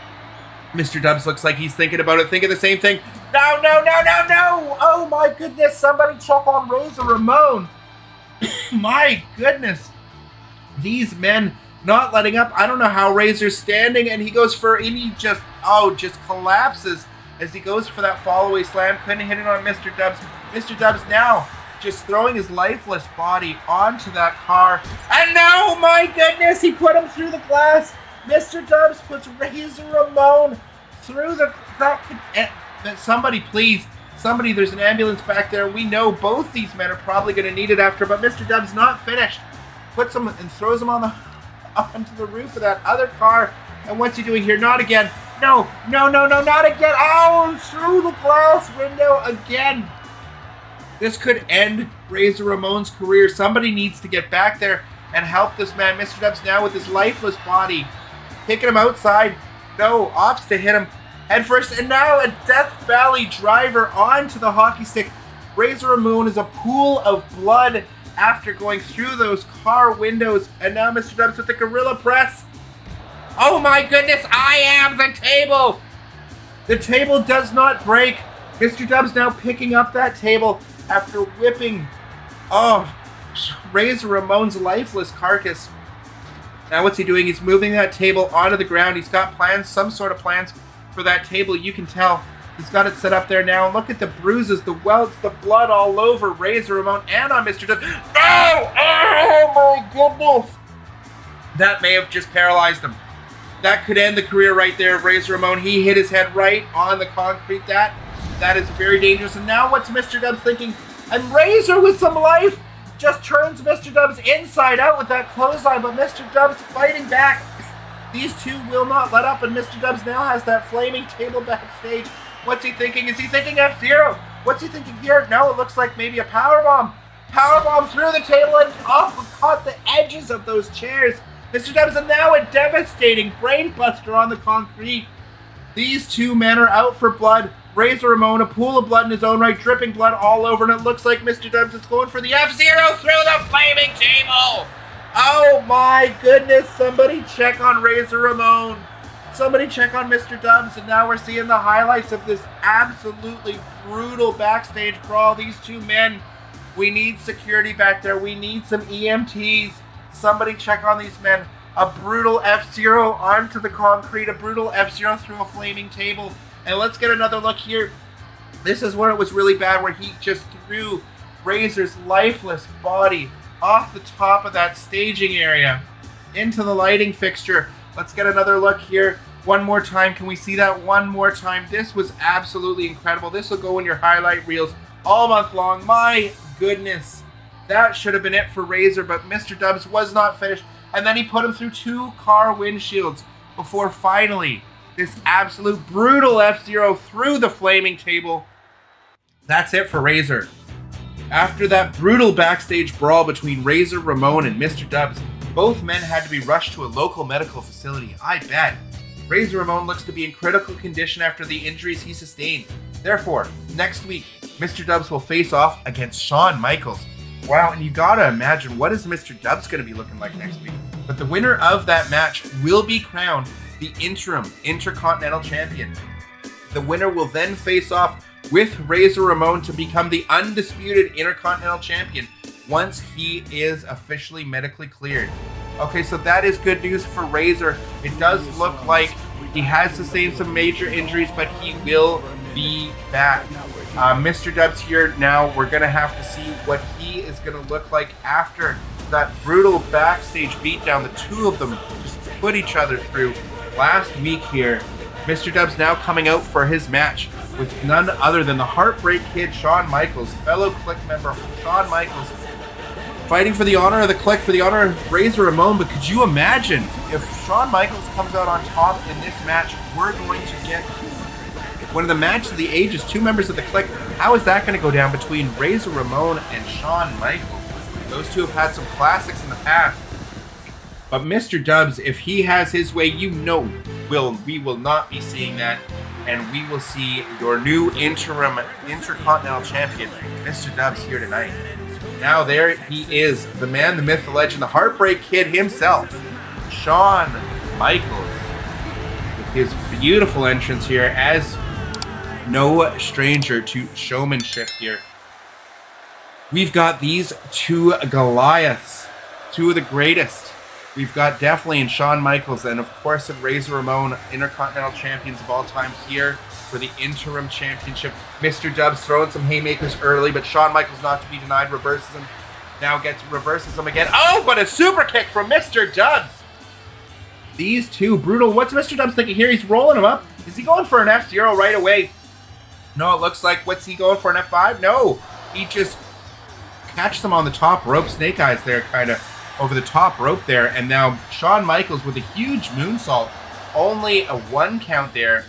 Mr. Dubs looks like he's thinking about it, thinking the same thing. No. Oh my goodness, somebody check on Razor Ramon. My goodness. These men not letting up. I don't know how Razor's standing, and he goes for, and he just collapses as he goes for that fall-away slam. Couldn't hit it on Mr. Dubs. Mr. Dubs now just throwing his lifeless body onto that car. And no, my goodness, he put him through the glass. Mr. Dubs puts Razor Ramon through the... Somebody, please. Somebody, there's an ambulance back there. We know both these men are probably going to need it after, but Mr. Dubs not finished. Puts him and throws him onto the roof of that other car. And what's he doing here? Not again. No, not again. Oh, through the glass window again. This could end Razor Ramon's career. Somebody needs to get back there and help this man. Mr. Dubs now with his lifeless body. Kicking him outside. No, opts to hit him head first. And now a Death Valley driver onto the hockey stick. Razor Ramon is a pool of blood after going through those car windows. And now Mr. Dubs with the gorilla press. Oh my goodness, I am the table. The table does not break. Mr. Dubs now picking up that table after whipping Razor Ramon's lifeless carcass. Now what's he doing? He's moving that table onto the ground. He's got plans, some sort of plans for that table. You can tell he's got it set up there now. Look at the bruises, the welts, the blood all over Razor Ramon and on Mr. Dubs. Oh my goodness! That may have just paralyzed him. That could end the career right there of Razor Ramon. He hit his head right on the concrete. That is very dangerous. And now what's Mr. Dubs thinking? And Razor with some life just turns Mr. Dubs inside out with that clothesline, but Mr. Dubs fighting back. These two will not let up, and Mr. Dubs now has that flaming table backstage. What's he thinking? Is he thinking F-Zero? What's he thinking here? No, it looks like maybe a powerbomb. Powerbomb through the table and caught the edges of those chairs. Mr. Dubs, and now a devastating brainbuster on the concrete. These two men are out for blood. Razor Ramon, a pool of blood in his own right, dripping blood all over, and it looks like Mr. Dubs is going for the F-Zero through the flaming table. Oh my goodness, somebody check on Razor Ramon. Somebody check on Mr. Dubs, and now we're seeing the highlights of this absolutely brutal backstage brawl. These two men, we need security back there. We need some EMTs. Somebody check on these men. A brutal F-Zero onto the concrete, a brutal F-Zero through a flaming table. And let's get another look here. This is where it was really bad, where he just threw Razor's lifeless body off the top of that staging area into the lighting fixture. Let's get another look here. One more time. Can we see that one more time? This was absolutely incredible. This will go in your highlight reels all month long. My goodness. That should have been it for Razor, but Mr. Dubs was not finished. And then he put him through 2 car windshields before finally this absolute brutal F-Zero through the flaming table. That's it for Razor. After that brutal backstage brawl between Razor Ramon and Mr. Dubs, both men had to be rushed to a local medical facility. I bet. Razor Ramon looks to be in critical condition after the injuries he sustained. Therefore, next week, Mr. Dubs will face off against Shawn Michaels. Wow, and you gotta imagine, what is Mr. Dubs gonna be looking like next week? But the winner of that match will be crowned the interim Intercontinental Champion. The winner will then face off with Razor Ramon to become the undisputed Intercontinental Champion once he is officially medically cleared. Okay, so that is good news for Razor. It does look like he has sustained some major injuries, but he will be back. Mr. Dubs here now, we're going to have to see what he is going to look like after that brutal backstage beatdown the two of them just put each other through last week here. Mr. Dubs now coming out for his match with none other than the Heartbreak Kid, Shawn Michaels, fellow Kliq member Shawn Michaels, fighting for the honor of the Kliq, for the honor of Razor Ramon. But could you imagine if Shawn Michaels comes out on top in this match? We're going to get one of the match of the ages, 2 members of the Kliq. How is that going to go down between Razor Ramon and Shawn Michaels? Those two have had some classics in the past. But Mr. Dubs, if he has his way, you know we will not be seeing that. And we will see your new interim Intercontinental Champion, Mr. Dubs, here tonight. Now there he is, the man, the myth, the legend, the Heartbreak Kid himself, Shawn Michaels, with his beautiful entrance here as no stranger to showmanship here. We've got these 2 Goliaths, 2 of the greatest. We've got definitely in Shawn Michaels and, of course, in Razor Ramon, Intercontinental Champions of all time here for the interim championship. Mr. Dubs throwing some haymakers early, but Shawn Michaels not to be denied, reverses him. Now reverses him again. Oh, but a super kick from Mr. Dubs. These 2 brutal. What's Mr. Dubs thinking here? He's rolling him up. Is he going for an F-Zero right away? No, it looks like, what's he going for, an F5? No, he just catches them on the top rope. Snake Eyes there, kind of over the top rope there. And now Shawn Michaels with a huge moonsault. Only a 1 count there.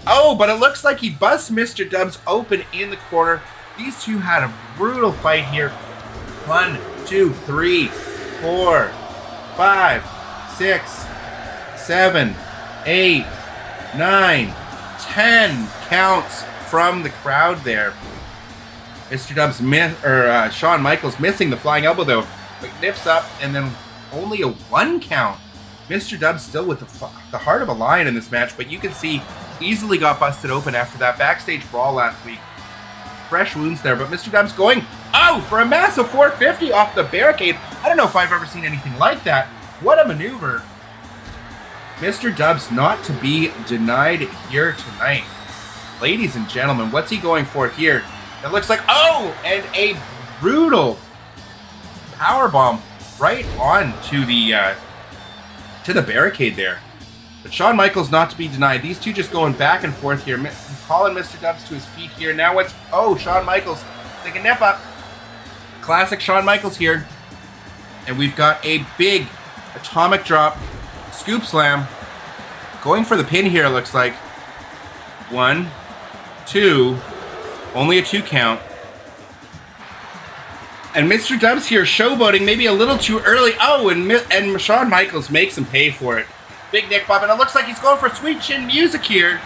Oh, but it looks like he busts Mr. Dubs open in the corner. These 2 had a brutal fight here. 1, 2, 3, 4, 5, 6, 7, 8, 9, 10 counts from the crowd there. Mr. Dubs Shawn Michaels missing the flying elbow though, but nips up and then only a 1 count. Mr. Dubs still with the heart of a lion in this match, but you can see easily got busted open after that backstage brawl last week. Fresh wounds there, but Mr. Dubs going for a massive 450 off the barricade. I don't know if I've ever seen anything like that. What a maneuver. Mr. Dubs not to be denied here tonight. Ladies and gentlemen, what's he going for here? It looks like, oh, and a brutal powerbomb right on to the barricade there. But Shawn Michaels not to be denied. These two just going back and forth here. Calling Mr. Dubs to his feet here. Now what's... Oh, Shawn Michaels take a nip up. Classic Shawn Michaels here. And we've got a big atomic drop. Scoop slam. Going for the pin here, it looks like. 1, 2. Only a 2 count. And Mr. Dubs here showboating maybe a little too early. Oh, and Shawn Michaels makes him pay for it. Big neck bump, and it looks like he's going for sweet chin music here.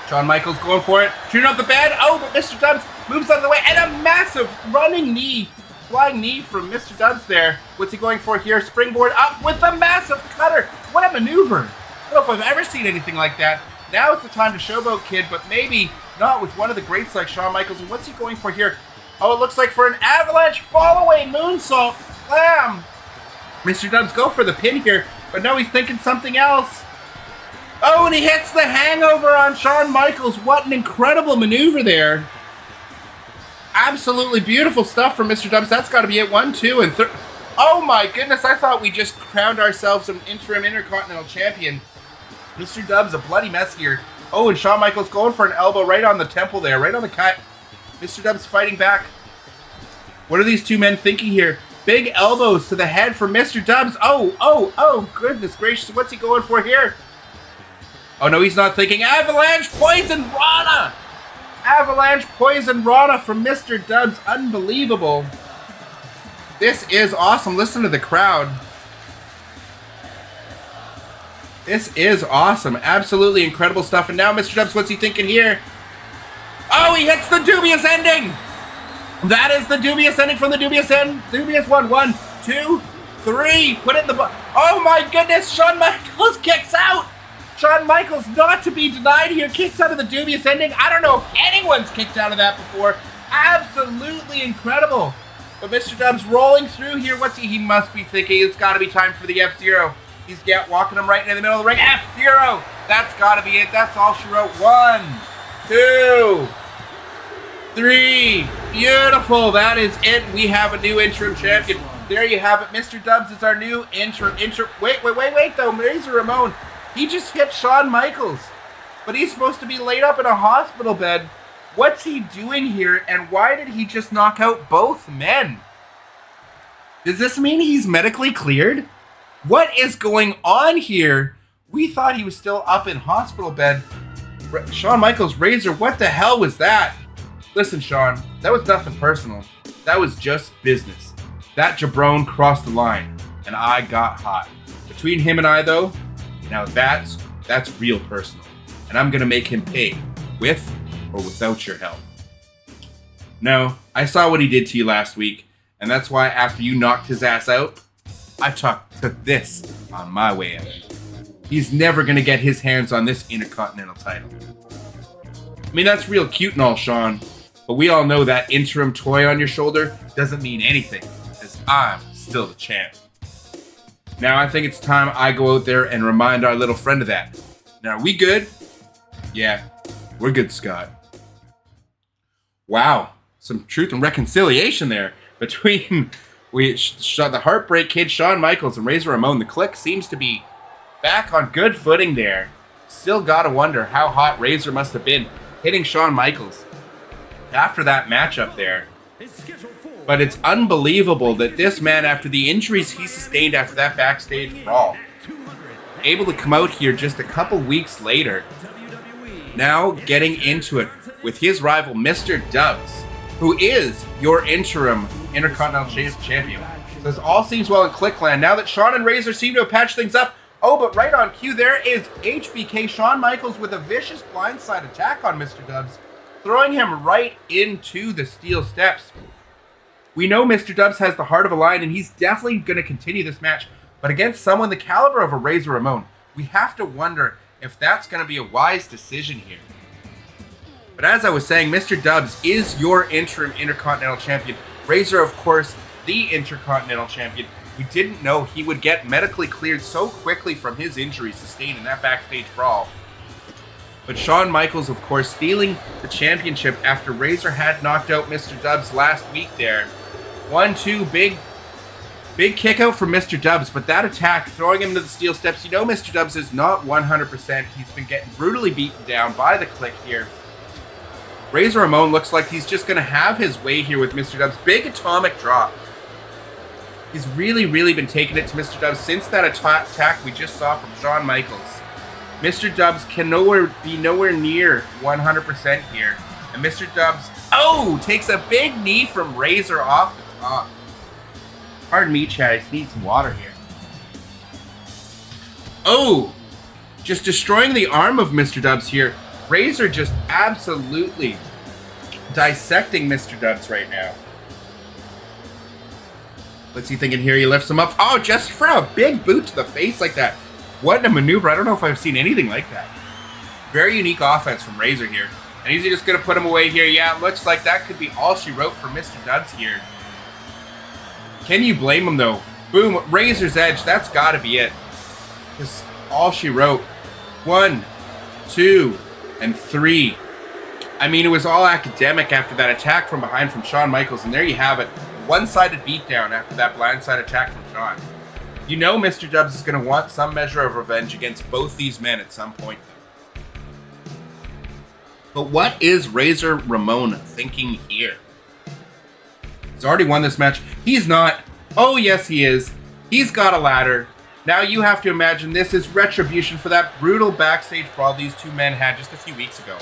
Shawn Michaels going for it. Shooting up the bed. Oh, but Mr. Dubs moves out of the way. And a massive running knee. Flying knee from Mr. Dubs there. What's he going for here? Springboard up with the massive cutter. What a maneuver. I don't know if I've ever seen anything like that. Now it's the time to showboat, kid, but maybe not with one of the greats like Shawn Michaels. And what's he going for here? Oh, it looks like for an avalanche fall-away moonsault slam. Mr. Dubs go for the pin here, but no, he's thinking something else. Oh, and he hits the hangover on Shawn Michaels. What an incredible maneuver there. Absolutely beautiful stuff from Mr. Dubs. That's got to be it. 1, 2, and 3. Oh my goodness, I thought we just crowned ourselves an interim Intercontinental Champion. Mr. Dubs, a bloody mess here. Oh, and Shawn Michaels going for an elbow right on the temple there, right on the cut. Mr. Dubs fighting back. What are these two men thinking here? Big elbows to the head for Mr. Dubs. Oh, goodness gracious. What's he going for here? Oh, no, he's not thinking. Avalanche Poison Rana. Avalanche Poison Rana from Mr. Dubs. Unbelievable. This is awesome. Listen to the crowd. This is awesome. Absolutely incredible stuff. And now Mr. Dubs, what's he thinking here? Oh, he hits the dubious ending. That is the dubious ending from the dubious end. Dubious one. 1, 2, 3. Put it in the... Oh my goodness. Shawn Michaels kicks out. Shawn Michaels not to be denied here. Kicks out of the dubious ending. I don't know if anyone's kicked out of that before. Absolutely incredible. But Mr. Dubs rolling through here. What's he must be thinking? It's got to be time for the F-Zero. He's walking him right in the middle of the ring. F-Zero. That's got to be it. That's all she wrote. 1, 2, 3. Beautiful. That is it. We have a new interim champion. There you have it. Mr. Dubs is our new interim. Wait, though. Razor Ramon. He just hit Shawn Michaels. But he's supposed to be laid up in a hospital bed. What's he doing here? And why did he just knock out both men? Does this mean he's medically cleared? What is going on here? We thought he was still up in hospital bed. Shawn Michaels, Razor, what the hell was that? Listen, Shawn, that was nothing personal. That was just business. That jabron crossed the line, and I got hot. Between him and I, though, now that's real personal. And I'm gonna make him pay, with or without your help. No, I saw what he did to you last week, and that's why after you knocked his ass out, I took this on my way out. He's never gonna get his hands on this Intercontinental title. I mean, that's real cute and all, Shawn, but we all know that interim toy on your shoulder doesn't mean anything, as I'm still the champ. Now I think it's time I go out there and remind our little friend of that. Now, are we good? Yeah, we're good, Scott. Wow, some truth and reconciliation there between the Heartbreak Kid, Shawn Michaels, and Razor Ramon. The Kliq seems to be back on good footing there. Still gotta wonder how hot Razor must have been hitting Shawn Michaels after that matchup there. But it's unbelievable that this man, after the injuries he sustained after that backstage brawl, able to come out here just a couple weeks later, now getting into it with his rival, Mr. Dubs, who is your interim Intercontinental Champion. So this all seems well in Kliqland. Now that Shawn and Razor seem to have patched things up, oh, but right on cue, there is HBK Shawn Michaels with a vicious blindside attack on Mr. Dubs, throwing him right into the steel steps. We know Mr. Dubs has the heart of a lion, and he's definitely going to continue this match. But against someone the caliber of a Razor Ramon, we have to wonder if that's going to be a wise decision here. But as I was saying, Mr. Dubs is your interim Intercontinental Champion. Razor, of course, the Intercontinental Champion. We didn't know he would get medically cleared so quickly from his injuries sustained in that backstage brawl. But Shawn Michaels, of course, stealing the championship after Razor had knocked out Mr. Dubs last week there. 1-2, big kick out from Mr. Dubs, but that attack, throwing him to the steel steps, you know Mr. Dubs is not 100%. He's been getting brutally beaten down by the Kliq here. Razor Ramon looks like he's just going to have his way here with Mr. Dubs. Big atomic drop. He's really been taking it to Mr. Dubs since that attack we just saw from Shawn Michaels. Mr. Dubs can be nowhere near 100% here. And Mr. Dubs, takes a big knee from Razor off the top. Pardon me, Chad, I just need some water here. Just destroying the arm of Mr. Dubs here. Razor just absolutely dissecting Mr. Dubs right now. What's he thinking here? He lifts him up. Just for a big boot to the face like that. What a maneuver. I don't know if I've seen anything like that. Very unique offense from Razor here. And he's just going to put him away here. Yeah, it looks like that could be all she wrote for Mr. Dubs here. Can you blame him, though? Boom, Razor's Edge. That's got to be it. Just all she wrote. 1, 2, and 3. I mean, it was all academic after that attack from behind from Shawn Michaels. And there you have it. One-sided beatdown after that blindside attack from Shawn. You know Mr. Dubs is going to want some measure of revenge against both these men at some point. But what is Razor Ramon thinking here? He's already won this match. He's not. Oh, yes, he is. He's got a ladder. Now you have to imagine this is retribution for that brutal backstage brawl these two men had just a few weeks ago.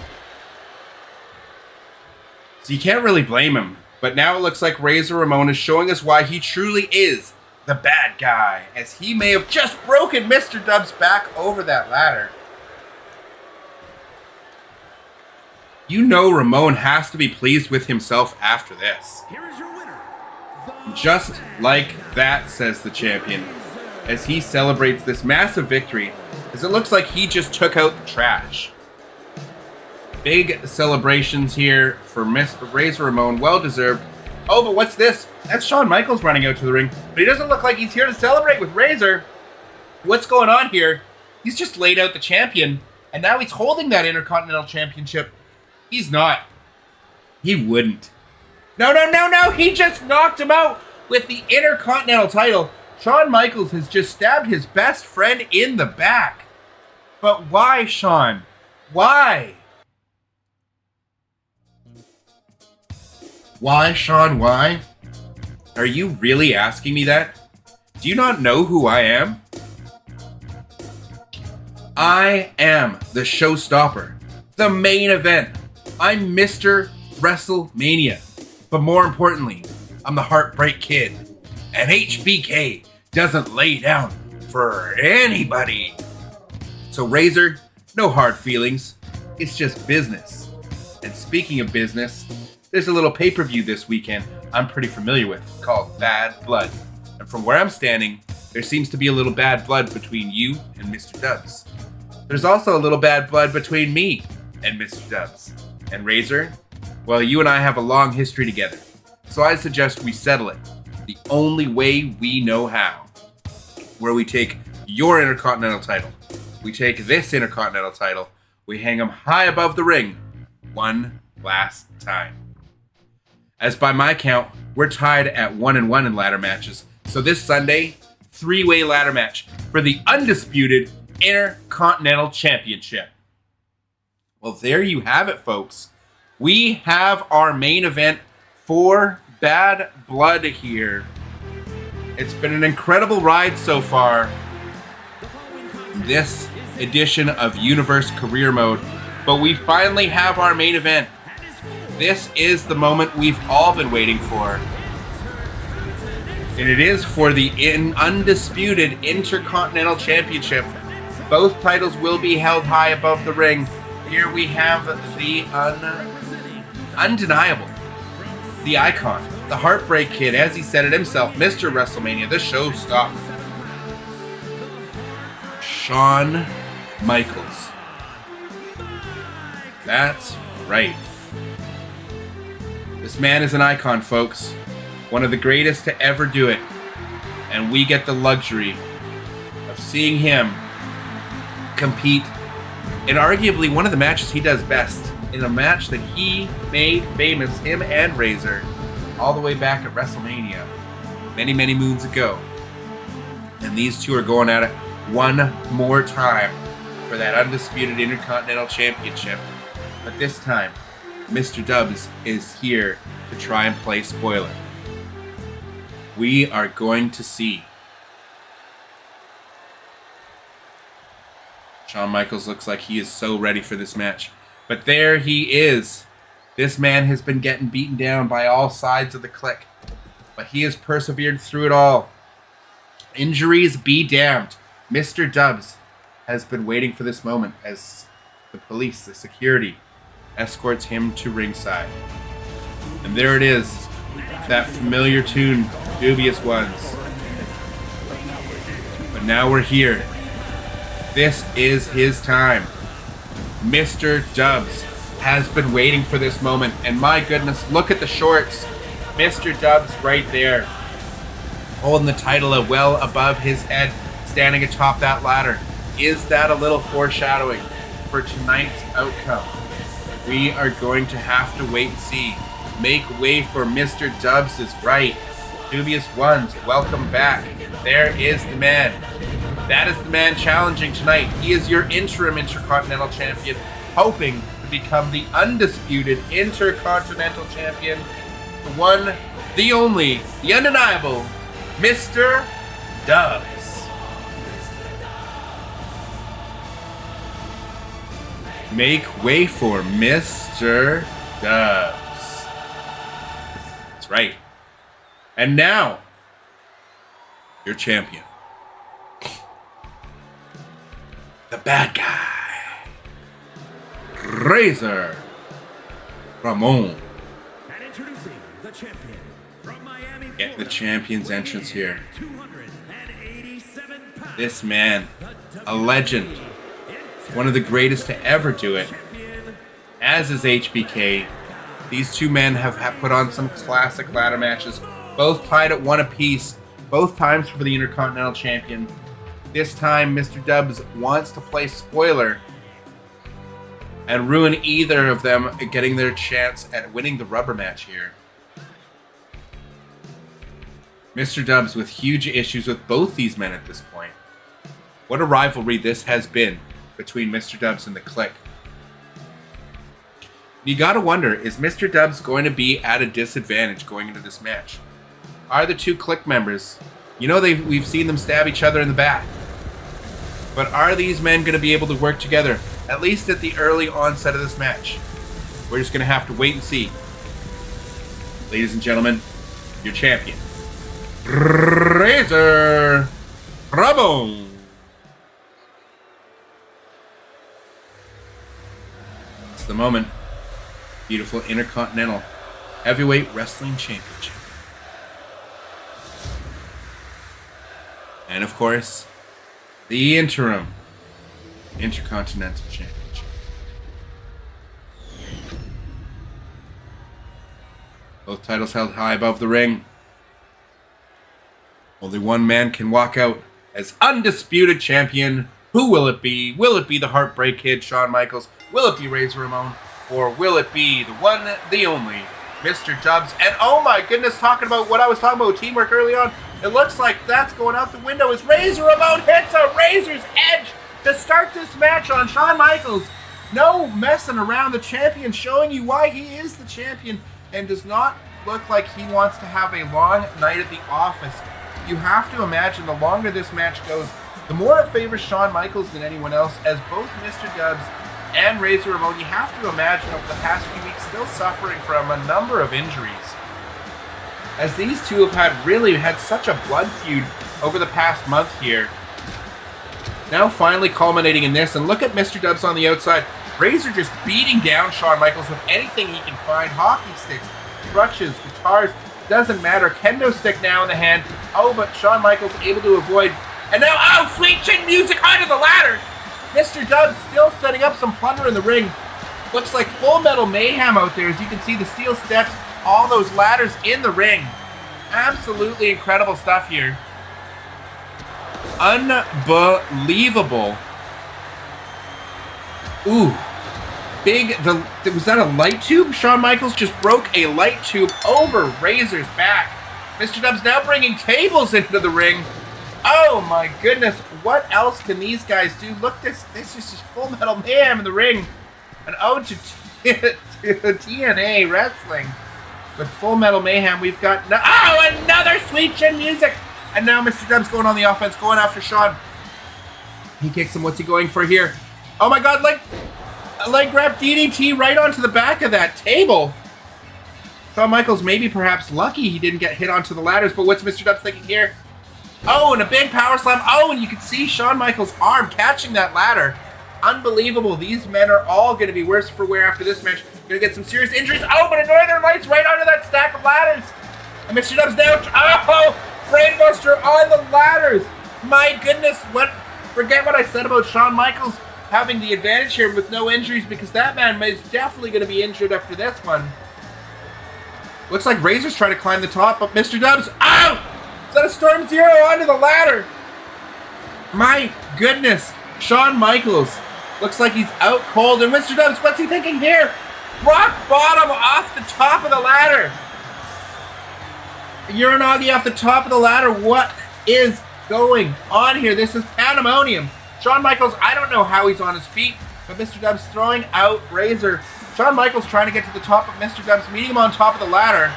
So you can't really blame him. But now it looks like Razor Ramon is showing us why he truly is the bad guy, as he may have just broken Mr. Dubs back over that ladder. You know Ramon has to be pleased with himself after this. Here is your winner. Just like that, says the champion, as he celebrates this massive victory, as it looks like he just took out the trash. Big celebrations here for Mr. Razor Ramon, well-deserved. Oh, but what's this? That's Shawn Michaels running out to the ring, but he doesn't look like he's here to celebrate with Razor. What's going on here? He's just laid out the champion, and now he's holding that Intercontinental Championship. He's not. He wouldn't. No, he just knocked him out with the Intercontinental title. Shawn Michaels has just stabbed his best friend in the back. But why, Shawn? Why? Why, Shawn, why? Are you really asking me that? Do you not know who I am? I am the Showstopper, the main event. I'm Mr. WrestleMania. But more importantly, I'm the Heartbreak Kid. And HBK doesn't lay down for anybody. So Razor, no hard feelings. It's just business. And speaking of business, there's a little pay-per-view this weekend I'm pretty familiar with called Bad Blood. And from where I'm standing, there seems to be a little bad blood between you and Mr. Dubs. There's also a little bad blood between me and Mr. Dubs. And Razor, well, you and I have a long history together. So I suggest we settle it the only way we know how. Where we take your Intercontinental title, we take this Intercontinental title, we hang them high above the ring one last time. As by my count, we're tied at 1-1 in ladder matches. So this Sunday, 3-way ladder match for the undisputed Intercontinental Championship. Well, there you have it, folks. We have our main event for Bad Blood here. It's been an incredible ride so far, this edition of Universe Career Mode. But we finally have our main event. This is the moment we've all been waiting for. And it is for the undisputed Intercontinental Championship. Both titles will be held high above the ring. Here we have the undeniable, the icon, the Heartbreak Kid, as he said it himself, Mr. WrestleMania, the Showstopper, Shawn Michaels. That's right. This man is an icon, folks. One of the greatest to ever do it. And we get the luxury of seeing him compete in arguably one of the matches he does best. In a match that he made famous, him and Razor, all the way back at WrestleMania, many, many moons ago. And these two are going at it one more time for that undisputed Intercontinental Championship. But this time, Mr. Dubs is here to try and play spoiler. We are going to see. Shawn Michaels looks like he is so ready for this match. But there he is. This man has been getting beaten down by all sides of the Kliq. But he has persevered through it all. Injuries be damned. Mr. Dubs has been waiting for this moment as the police, the security, escorts him to ringside. And there it is. That familiar tune, Dubious Ones. But now we're here. This is his time. Mr. Dubs has been waiting for this moment. And my goodness, look at the shorts. Mr. Dubs right there. Holding the title well above his head, standing atop that ladder. Is that a little foreshadowing for tonight's outcome? We are going to have to wait and see. Make way for Mr. Dubs is right. Dubious Ones, welcome back. There is the man. That is the man challenging tonight. He is your interim Intercontinental Champion, hoping to become the undisputed Intercontinental Champion. The one, the only, the undeniable, Mr. Dubs. Make way for Mr. Dubs. That's right. And now, your champion. The bad guy. Razor Ramon. And introducing the champion from Miami, Get the champion's entrance here. 287 pounds. This man, a legend. One of the greatest to ever do it. As is HBK. These two men have put on some classic ladder matches. Both tied at one apiece. Both times for the Intercontinental Champion. This time, Mr. Dubs wants to play spoiler and ruin either of them getting their chance at winning the rubber match here. Mr. Dubs with huge issues with both these men at this point. What a rivalry this has been between Mr. Dubs and the Kliq. You gotta wonder, is Mr. Dubs going to be at a disadvantage going into this match? Are the two Kliq members, you know, we've seen them stab each other in the back. But are these men going to be able to work together, at least at the early onset of this match? We're just going to have to wait and see. Ladies and gentlemen, your champion, Razor Ramon. It's the moment. Beautiful Intercontinental Heavyweight Wrestling Championship. And of course, the interim Intercontinental Championship. Both titles held high above the ring. Only one man can walk out as undisputed champion. Who will it be? Will it be the Heartbreak Kid, Shawn Michaels? Will it be Razor Ramon? Or will it be the one, the only, Mr. Dubs? And oh my goodness, talking about what I was talking about with teamwork early on, it looks like that's going out the window as Razor Ramon hits a razor's edge to start this match on Shawn Michaels. No messing around. The champion showing you why he is the champion and does not look like he wants to have a long night at the office. You have to imagine the longer this match goes, the more it favors Shawn Michaels than anyone else, as both Mr. Dubs and Razor Ramon, you have to imagine over the past few weeks, still suffering from a number of injuries. As these two have really had such a blood feud over the past month here. Now finally culminating in this, and look at Mr. Dubs on the outside. Razor just beating down Shawn Michaels with anything he can find. Hockey sticks, crutches, guitars, doesn't matter. Kendo stick now in the hand. Oh, but Shawn Michaels able to avoid. And now, oh, sweet chin music onto the ladder. Mr. Dubs still setting up some plunder in the ring. Looks like Full Metal Mayhem out there, as you can see the steel steps, all those ladders in the ring. Absolutely incredible stuff here. Unbelievable. Ooh. Was that a light tube? Shawn Michaels just broke a light tube over Razor's back. Mr. Dubs now bringing tables into the ring. Oh my goodness. What else can these guys do? Look, this is just Full Metal Mayhem in the ring. An ode to TNA Wrestling. With Full Metal Mayhem, we've got... another sweet chin music. And now Mr. Dubs going on the offense, going after Shawn. He kicks him. What's he going for here? Oh my god, leg grab DDT right onto the back of that table. Shawn Michaels maybe perhaps lucky he didn't get hit onto the ladders, but what's Mr. Dubs thinking here? Oh, and a big power slam. Oh, and you can see Shawn Michaels' arm catching that ladder. Unbelievable. These men are all going to be worse for wear after this match. Going to get some serious injuries. Oh, but a Northern Lights right onto that stack of ladders. And Mr. Dubs now... Oh, Brainbuster on the ladders. My goodness. Forget what I said about Shawn Michaels having the advantage here with no injuries, because that man is definitely going to be injured after this one. Looks like Razor's trying to climb the top, but Mr. Dubs... Oh! Is that a Storm Zero onto the ladder? My goodness. Shawn Michaels looks like he's out cold. And Mr. Dubs, what's he thinking here? Rock bottom off the top of the ladder. Uranagi off the top of the ladder. What is going on here? This is pandemonium. Shawn Michaels, I don't know how he's on his feet, but Mr. Dubs throwing out Razor. Shawn Michaels trying to get to the top, but Mr. Dubs meeting him on top of the ladder.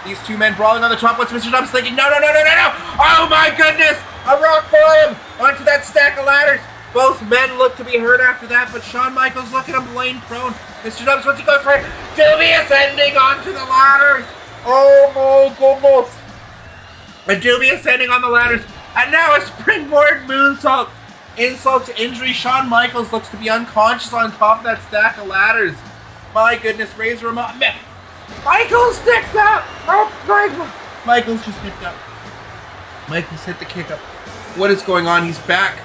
These two men brawling on the top. What's Mr. Dubs thinking? No. Oh my goodness. A rock bottom onto that stack of ladders. Both men look to be hurt after that, but Shawn Michaels, look at him laying prone. Mr. Dubs, what's he going for? Dubious ending onto the ladders. Oh my goodness. A dubious ending on the ladders. And now a springboard moonsault. Insult to injury. Shawn Michaels looks to be unconscious on top of that stack of ladders. My goodness, Razor Ramon. Michaels sticks up. Oh, Michaels just picked up. Michaels hit the kick up. What is going on? He's back.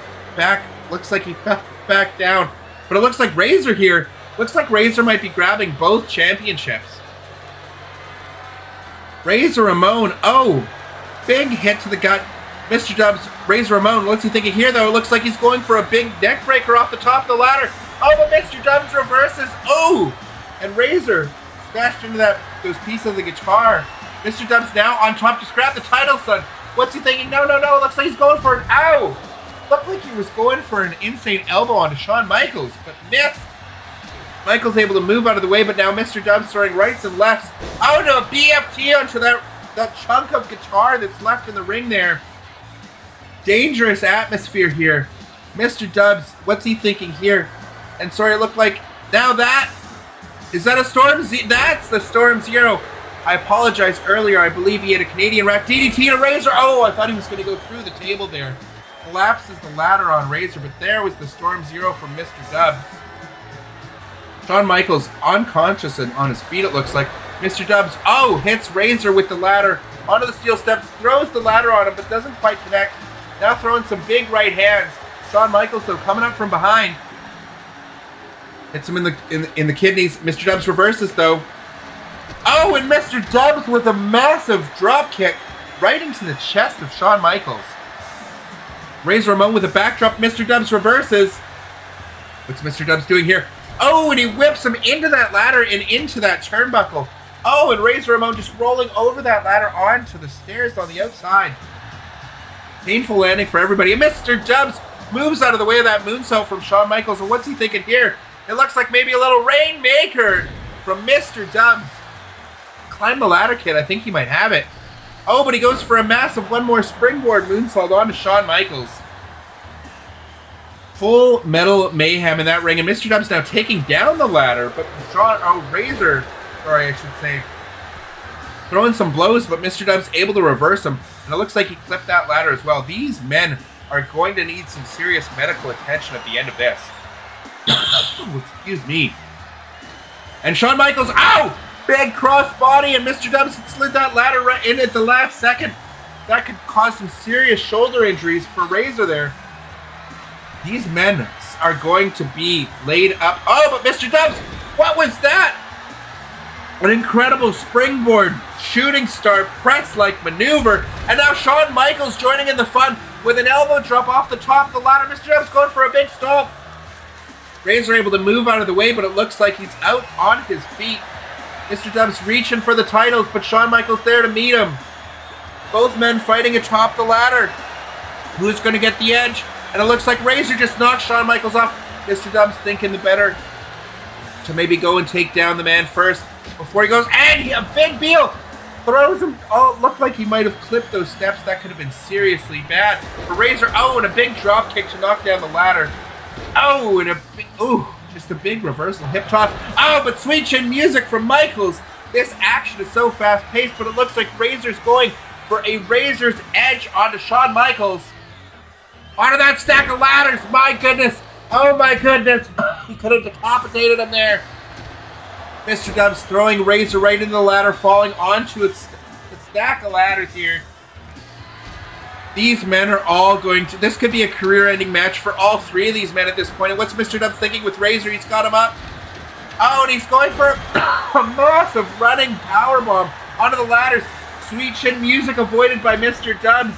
Looks like he fell back down. But it looks like Razor here. Looks like Razor might be grabbing both championships. Razor Ramon. Oh, big hit to the gut. Mr. Dubs, Razor Ramon, what's he thinking here, though? It looks like he's going for a big neck breaker off the top of the ladder. Oh, but Mr. Dubs reverses. Oh, and Razor smashed into those pieces of the guitar. Mr. Dubs now on top to grab the title, son. What's he thinking? No. Looks like he's going for an ow. Looked like he was going for an insane elbow onto Shawn Michaels, but missed. Michaels able to move out of the way, but now Mr. Dubs throwing rights and lefts. Oh, no, a BFT onto that chunk of guitar that's left in the ring there. Dangerous atmosphere here. Mr. Dubs, what's he thinking here? And sorry, it looked like... Now that... Is that a Storm Z? That's the Storm Zero. I apologize earlier. I believe he had a Canadian Rack DDT and Razor. Oh, I thought he was going to go through the table there. Collapses the ladder on Razor, but there was the Storm Zero from Mr. Dubs. Shawn Michaels unconscious and on his feet, it looks like. Mr. Dubs, hits Razor with the ladder onto the steel steps, throws the ladder on him, but doesn't quite connect. Now throwing some big right hands. Shawn Michaels, though, coming up from behind. Hits him in the kidneys. Mr. Dubs reverses, though. Oh, and Mr. Dubs with a massive drop kick right into the chest of Shawn Michaels. Razor Ramon with a backdrop. Mr. Dubs reverses. What's Mr. Dubs doing here? Oh, and he whips him into that ladder and into that turnbuckle. Oh, and Razor Ramon just rolling over that ladder onto the stairs on the outside. Painful landing for everybody. And Mr. Dubs moves out of the way of that moonsault from Shawn Michaels. And what's he thinking here? It looks like maybe a little Rainmaker from Mr. Dubs. Climb the ladder, kid. I think he might have it. Oh, but he goes for a massive one more springboard moonsault onto Shawn Michaels. Full Metal Mayhem in that ring. And Mr. Dubs now taking down the ladder. But Razor, sorry, I should say, throwing some blows, but Mr. Dubs able to reverse him. And it looks like he clipped that ladder as well. These men are going to need some serious medical attention at the end of this. Excuse me. And Shawn Michaels, big cross body, and Mr. Dubs had slid that ladder right in at the last second. That could cause some serious shoulder injuries for Razor there. These men are going to be laid up. Oh, but Mr. Dubs, what was that? An incredible springboard shooting star press-like maneuver. And now Shawn Michaels joining in the fun. with an elbow drop off the top of the ladder. Mr. Dubs going for a big stomp. Razor able to move out of the way, but it looks like he's out on his feet. Mr. Dubs reaching for the titles, but Shawn Michaels there to meet him. Both men fighting atop the ladder. Who's going to get the edge? And it looks like Razor just knocked Shawn Michaels off. Mr. Dubs thinking the better to maybe go and take down the man first before he goes. And a big deal. Throws him. Oh, it looked like he might have clipped those steps. That could have been seriously bad for Razor. Oh, and a big drop kick to knock down the ladder. Oh, and just a big reversal hip toss. Oh, but sweet chin music from Michaels. This action is so fast paced, but it looks like Razor's going for a Razor's edge onto Shawn Michaels. Onto that stack of ladders. My goodness. Oh my goodness. He could have decapitated him there. Mr. Dubs throwing Razor right into the ladder, falling onto its stack of ladders here. These men are all going to... This could be a career-ending match for all three of these men at this point. And what's Mr. Dubs thinking with Razor? He's got him up. Oh, and he's going for a massive running powerbomb onto the ladders. Sweet chin music avoided by Mr. Dubs.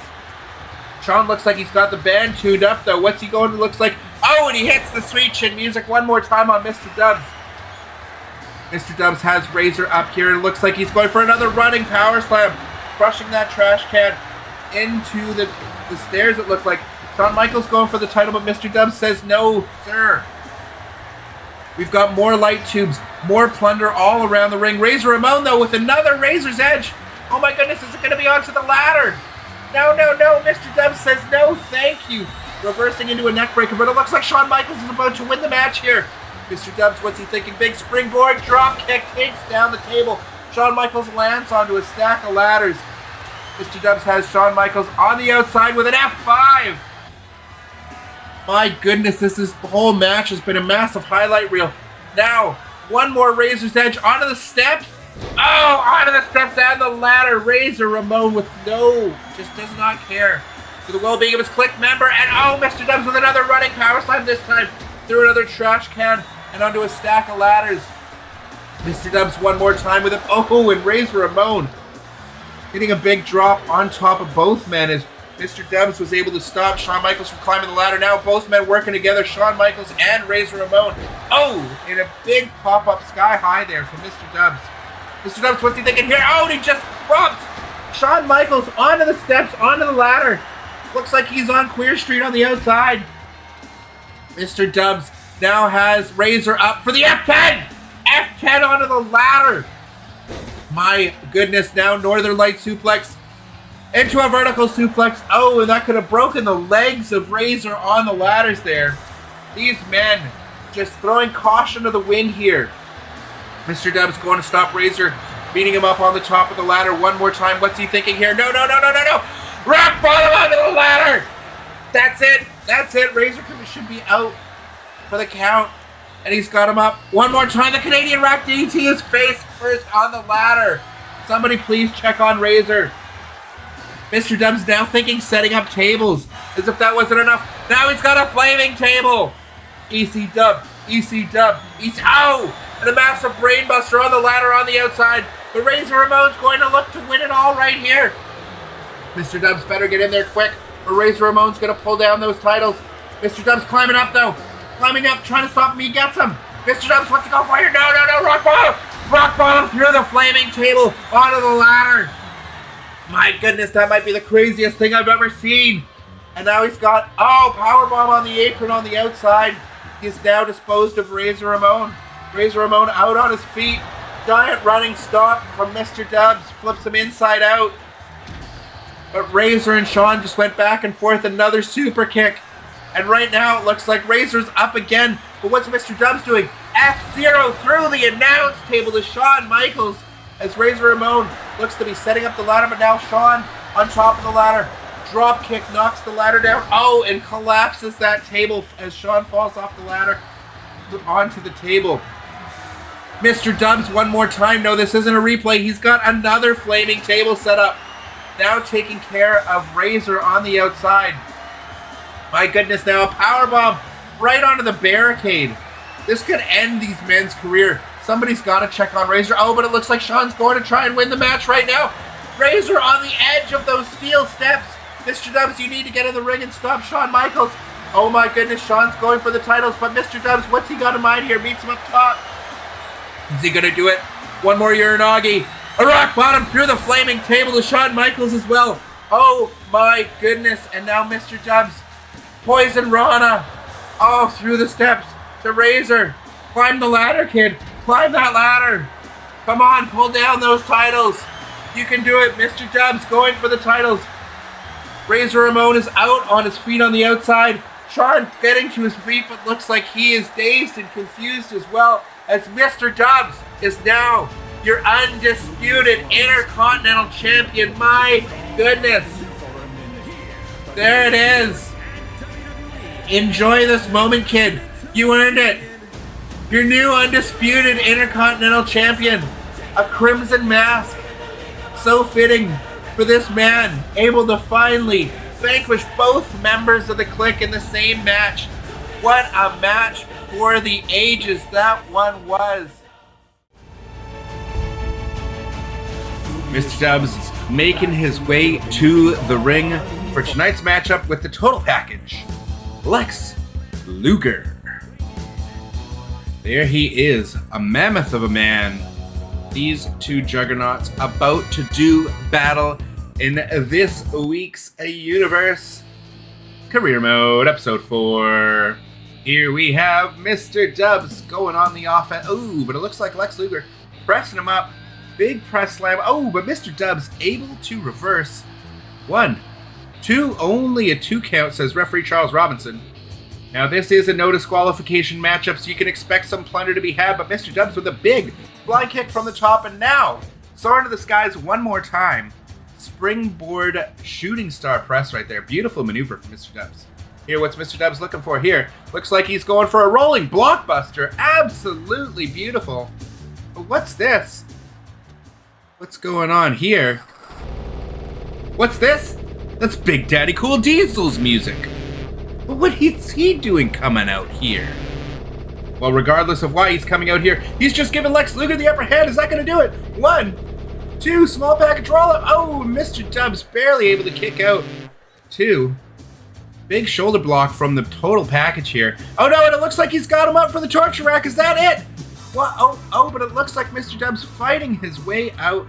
Shawn looks like he's got the band tuned up, though. What's he going to look like? Oh, and he hits the sweet chin music one more time on Mr. Dubs. Mr. Dubs has Razor up here, and it looks like he's going for another running power slam, crushing that trash can into the stairs, it looked like. Shawn Michaels going for the title, but Mr. Dubs says, no, sir. We've got more light tubes, more plunder all around the ring. Razor Ramon, though, with another Razor's Edge. Oh my goodness, is it going to be onto the ladder? No, no, no. Mr. Dubs says, no, thank you. Reversing into a neckbreaker, but it looks like Shawn Michaels is about to win the match here. Mr. Dubs, what's he thinking? Big springboard drop kick takes down the table. Shawn Michaels lands onto a stack of ladders. Mr. Dubs has Shawn Michaels on the outside with an F5. My goodness, the whole match has been a massive highlight reel. Now, one more Razor's Edge onto the steps. Oh, onto the steps and the ladder. Razor Ramon with just does not care for the well-being of his Kliq member. And oh, Mr. Dubs with another running power slam, this time through another trash can and onto a stack of ladders. Mr. Dubs one more time with him. Oh, and Razor Ramon hitting a big drop on top of both men as Mr. Dubs was able to stop Shawn Michaels from climbing the ladder. Now both men working together, Shawn Michaels and Razor Ramon. Oh, in a big pop-up sky high there from Mr. Dubs. Mr. Dubs, what's he thinking here? Oh, and he just drops Shawn Michaels onto the steps, onto the ladder. Looks like he's on Queer Street on the outside. Mr. Dubs now has Razor up for the F10! F10 onto the ladder. My goodness, now Northern Light suplex into a vertical suplex. Oh, and that could have broken the legs of Razor on the ladders there. These men just throwing caution to the wind here. Mr. Dubs going to stop Razor, beating him up on the top of the ladder one more time. What's he thinking here? No, no, no, no, no, no. Rock bottom onto the ladder. That's it. That's it. Razor should be out for the count. And he's got him up one more time. The Canadian Rack DDT is face first on the ladder. Somebody please check on Razor. Mr. Dubs now thinking setting up tables. As if that wasn't enough. Now he's got a flaming table. EC Dub. EC Dub. Oh! And a massive brainbuster on the ladder on the outside. But Razor Ramon's going to look to win it all right here. Mr. Dubs better get in there quick, or Razor Ramon's going to pull down those titles. Mr. Dubs climbing up, though. Climbing up, trying to stop him. He gets him. Mr. Dubs wants to go for it. No, no, no. Rock bottom. Rock bottom through the flaming table onto the ladder. My goodness, that might be the craziest thing I've ever seen. And now he's got, powerbomb on the apron on the outside. He's now disposed of Razor Ramon. Razor Ramon out on his feet. Giant running stomp from Mr. Dubs. Flips him inside out. But Razor and Shawn just went back and forth. Another super kick. And right now it looks like Razor's up again. But what's Mr. Dubs doing? F0 through the announce table to Shawn Michaels. As Razor Ramon looks to be setting up the ladder. But now Shawn on top of the ladder. Drop kick knocks the ladder down. Oh, and collapses that table as Shawn falls off the ladder onto the table. Mr. Dubs one more time. No, this isn't a replay. He's got another flaming table set up. Now taking care of Razor on the outside. My goodness, now a powerbomb right onto the barricade. This could end these men's career. Somebody's got to check on Razor. Oh, but it looks like Shawn's going to try and win the match right now. Razor on the edge of those steel steps. Mr. Dubs, you need to get in the ring and stop Shawn Michaels. Oh my goodness, Shawn's going for the titles, but Mr. Dubs, what's he got in mind here? Meets him up top. Is he gonna do it? One more Uranagi. A rock bottom through the flaming table to Shawn Michaels as well. Oh my goodness, and now Mr. Dubs. Poison Rana. Oh, through the steps to Razor. Climb the ladder, kid. Climb that ladder. Come on, pull down those titles. You can do it. Mr. Dubs going for the titles. Razor Ramon is out on his feet on the outside. Shawn getting to his feet, but looks like he is dazed and confused as well, as Mr. Dubs is now your undisputed Intercontinental Champion. My goodness. There it is. Enjoy this moment, kid. You earned it. Your new undisputed Intercontinental Champion. A crimson mask. So fitting for this man. Able to finally vanquish both members of the Kliq in the same match. What a match for the ages that one was. Mr. Dubs making his way to the ring for tonight's matchup with the total package. Lex Lugar. There he is, a mammoth of a man. These two juggernauts about to do battle in this week's Universe Career Mode, Episode 4. Here we have Mr. Dubs going on the offense. Oh, but it looks like Lex Lugar pressing him up. Big press slam. Oh, but Mr. Dubs able to reverse. 1, 2, only a 2 count, says referee Charles Robinson. Now, this is a no disqualification matchup, so you can expect some plunder to be had, but Mr. Dubs with a big fly kick from the top, and now, soaring to the skies one more time. Springboard shooting star press right there. Beautiful maneuver from Mr. Dubs. Here, what's Mr. Dubs looking for here? Looks like he's going for a rolling blockbuster. Absolutely beautiful. But what's this? What's going on here? What's this? That's Big Daddy Cool Diesel's music. But what is he doing coming out here? Well, regardless of why he's coming out here, he's just giving Lex Lugar the upper hand. Is that going to do it? 1, 2, small package roll up. Oh, Mr. Dubs barely able to kick out. 2. Big shoulder block from the total package here. Oh no, and it looks like he's got him up for the torture rack. Is that it? What? Oh, but it looks like Mr. Dubs fighting his way out.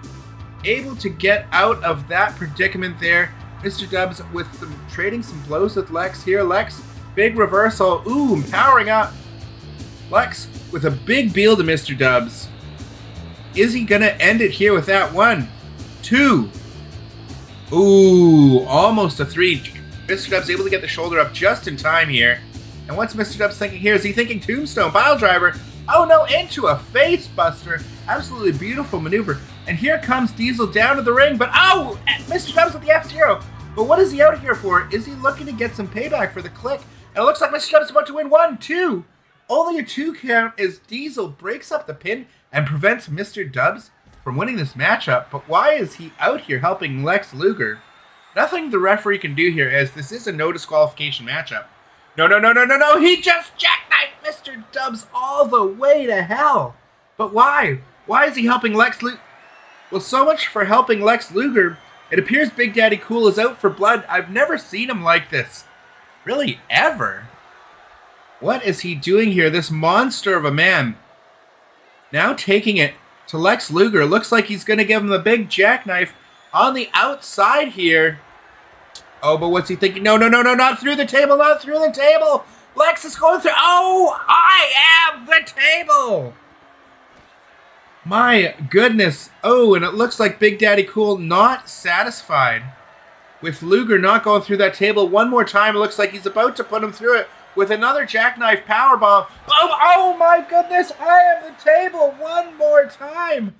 Able to get out of that predicament there. Mr. Dubs with trading some blows with Lex here. Lex, big reversal. Ooh, powering up. Lex with a big deal to Mr. Dubs. Is he going to end it here with that? 1, 2. Ooh, almost a 3. Mr. Dubs able to get the shoulder up just in time here. And what's Mr. Dubs thinking here? Is he thinking tombstone, pile driver? Oh no, into a face buster. Absolutely beautiful maneuver. And here comes Diesel down to the ring, but oh, Mr. Dubs with the F-Zero. But what is he out here for? Is he looking to get some payback for the Kliq? And it looks like Mr. Dubs is about to win. 1, 2. Only a 2 count as Diesel breaks up the pin and prevents Mr. Dubs from winning this matchup. But why is he out here helping Lex Lugar? Nothing the referee can do here, as this is a no disqualification matchup. No. He just jackknifed Mr. Dubs all the way to hell. But why? Why is he helping Lex Lugar? Well, so much for helping Lex Lugar. It appears Big Daddy Cool is out for blood. I've never seen him like this. Really, ever. What is he doing here? This monster of a man. Now taking it to Lex Lugar. Looks like he's going to give him a big jackknife on the outside here. Oh, but what's he thinking? No, not through the table, not through the table. Lex is going through. Oh, I am the table. My goodness. Oh, and it looks like Big Daddy Cool not satisfied with Lugar not going through that table one more time. It looks like he's about to put him through it with another jackknife powerbomb. Oh my goodness. I am the table one more time.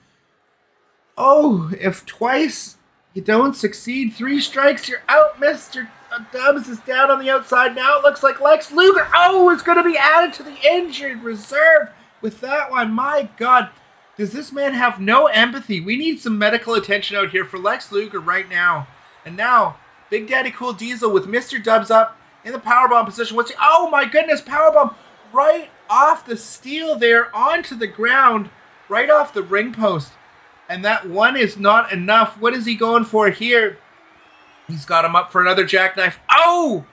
Oh, if twice you don't succeed, 3 strikes, you're out. Mr. Dubs is down on the outside now. It looks like Lex Lugar, is going to be added to the injured reserve with that one. My God, does this man have no empathy? We need some medical attention out here for Lex Lugar right now. And now, Big Daddy Cool Diesel with Mr. Dubs up in the powerbomb position. Oh my goodness, powerbomb right off the steel there onto the ground, right off the ring post. And that one is not enough. What is he going for here? He's got him up for another jackknife. Oh!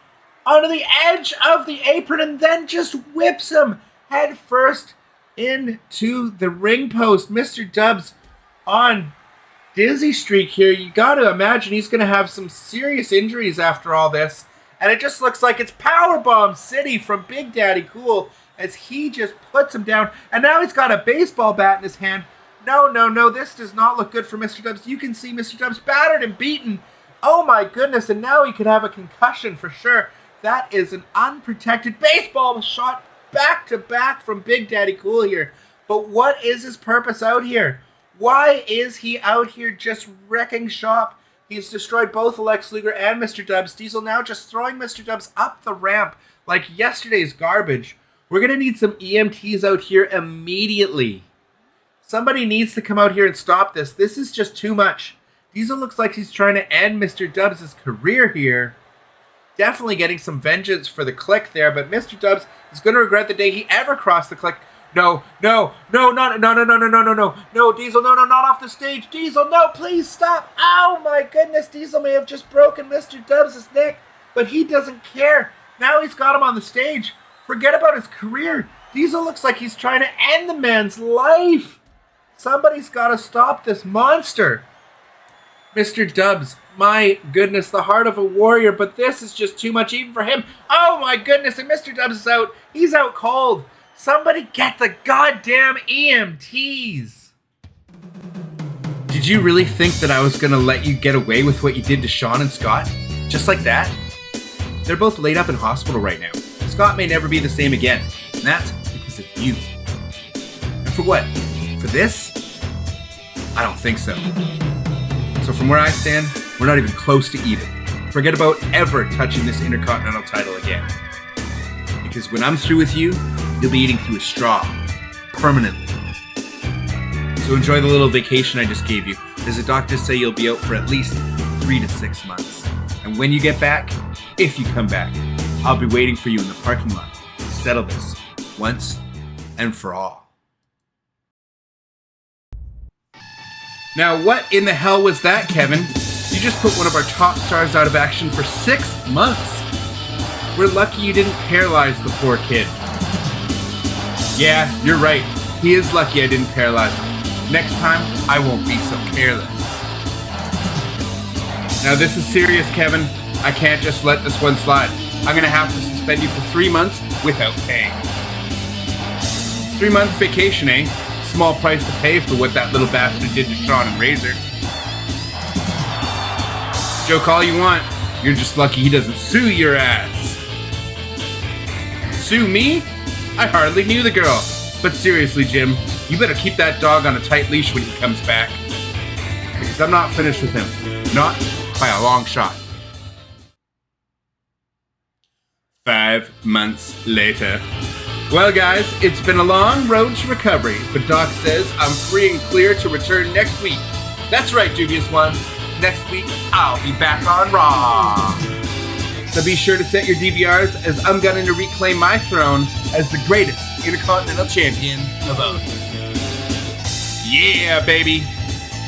Onto the edge of the apron and then just whips him head first into the ring post. Mr. Dubs on dizzy streak here. You got to imagine he's going to have some serious injuries after all this. And it just looks like it's Powerbomb City from Big Daddy Cool as he just puts him down. And now he's got a baseball bat in his hand. No, this does not look good for Mr. Dubs. You can see Mr. Dubs battered and beaten. Oh my goodness, and now he could have a concussion for sure. That is an unprotected baseball shot back to back from Big Daddy Cool here. But what is his purpose out here? Why is he out here just wrecking shop? He's destroyed both Lex Lugar and Mr. Dubs. Diesel now just throwing Mr. Dubs up the ramp like yesterday's garbage. We're going to need some EMTs out here immediately. Somebody needs to come out here and stop this. This is just too much. Diesel looks like he's trying to end Mr. Dubs' career here. Definitely getting some vengeance for the Kliq there, but Mr. Dubs is going to regret the day he ever crossed the Kliq. No, Diesel, no, not off the stage. Diesel, no, please stop. Oh my goodness, Diesel may have just broken Mr. Dubs' neck, but he doesn't care. Now he's got him on the stage. Forget about his career. Diesel looks like he's trying to end the man's life. Somebody's got to stop this monster. Mr. Dubs, my goodness, the heart of a warrior, but this is just too much even for him. Oh my goodness, and Mr. Dubs is out. He's out cold. Somebody get the goddamn EMTs. Did you really think that I was going to let you get away with what you did to Sean and Scott? Just like that? They're both laid up in hospital right now. Scott may never be the same again, and that's because of you. And for what? For this? I don't think so. So from where I stand, we're not even close to even. Forget about ever touching this Intercontinental title again. Because when I'm through with you, you'll be eating through a straw. Permanently. So enjoy the little vacation I just gave you. As the doctors say, you'll be out for at least 3 to 6 months. And when you get back, if you come back, I'll be waiting for you in the parking lot to settle this once and for all. Now, what in the hell was that, Kevin? You just put one of our top stars out of action for 6 months. We're lucky you didn't paralyze the poor kid. Yeah, you're right. He is lucky I didn't paralyze him. Next time, I won't be so careless. Now, this is serious, Kevin. I can't just let this one slide. I'm gonna have to suspend you for 3 months without pay. 3 months vacation, eh? Small price to pay for what that little bastard did to Sean and Razor. Joke all you want. You're just lucky he doesn't sue your ass. Sue me? I hardly knew the girl. But seriously, Jim, you better keep that dog on a tight leash when he comes back. Because I'm not finished with him. Not by a long shot. 5 months later. Well, guys, it's been a long road to recovery, but Doc says I'm free and clear to return next week. That's right, dubious ones. Next week, I'll be back on Raw. So be sure to set your DVRs as I'm going to reclaim my throne as the greatest Intercontinental Champion of all. Yeah, baby.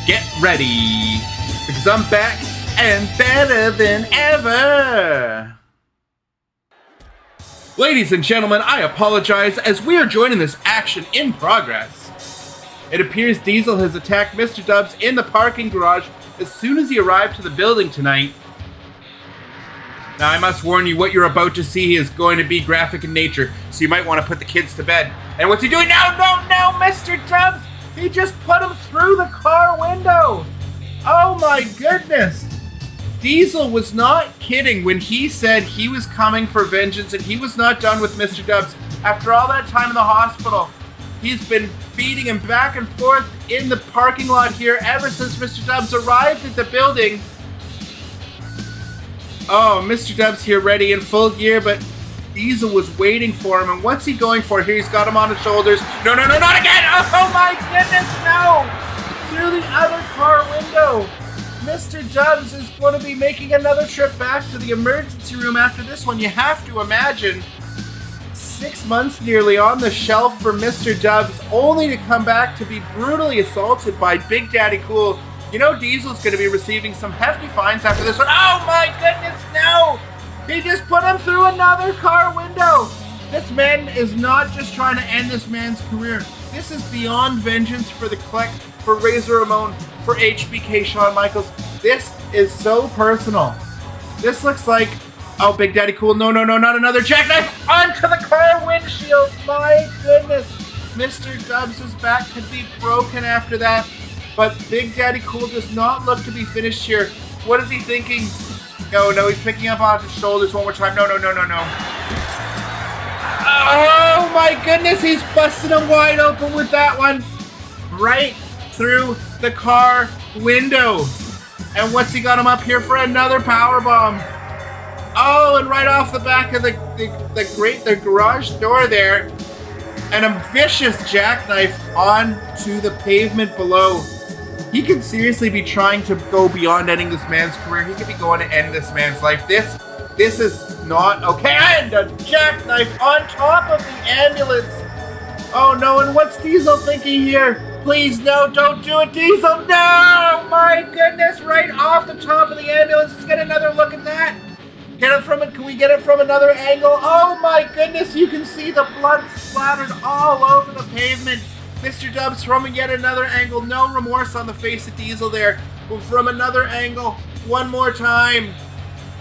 Get ready. Because I'm back and better than ever. Ladies and gentlemen, I apologize as we are joining this action in progress. It appears Diesel has attacked Mr. Dubs in the parking garage as soon as he arrived to the building tonight. Now, I must warn you, what you're about to see is going to be graphic in nature, so you might want to put the kids to bed. And what's he doing? No, Mr. Dubs! He just put him through the car window! Oh my goodness! Diesel was not kidding when he said he was coming for vengeance and he was not done with Mr. Dubs. After all that time in the hospital, he's been beating him back and forth in the parking lot here ever since Mr. Dubs arrived at the building. Oh, Mr. Dubs here ready in full gear, but Diesel was waiting for him. And what's he going for here? He's got him on his shoulders. No, not again! Oh my goodness, no! Through the other car window. Mr. Dubs is going to be making another trip back to the emergency room after this one. You have to imagine 6 months nearly on the shelf for Mr. Dubs, only to come back to be brutally assaulted by Big Daddy Cool. You know Diesel's going to be receiving some hefty fines after this one. Oh my goodness, no! He just put him through another car window. This man is not just trying to end this man's career. This is beyond vengeance for the Kliq, for Razor Ramon, for HBK Shawn Michaels. This is so personal. This looks like, oh, Big Daddy Cool. No, not another jackknife onto the car windshield. My goodness. Mr. Dubs' back could be broken after that. But Big Daddy Cool does not look to be finished here. What is he thinking? No, he's picking up on his shoulders one more time. No. Oh my goodness, he's busting him wide open with that one. Right through the car window. And what's he got him up here for? Another powerbomb. Oh, and right off the back of the garage door there. And a vicious jackknife onto the pavement below. He could seriously be trying to go beyond ending this man's career. He could be going to end this man's life. This is not okay. And a jackknife on top of the ambulance. Oh no, and what's Diesel thinking here? Please, no, don't do it, Diesel. No! My goodness, right off the top of the ambulance. Let's get another look at that. Can we get it from another angle? Oh my goodness, you can see the blood splattered all over the pavement. Mr. Dubs from yet another angle. No remorse on the face of Diesel there. But from another angle, one more time.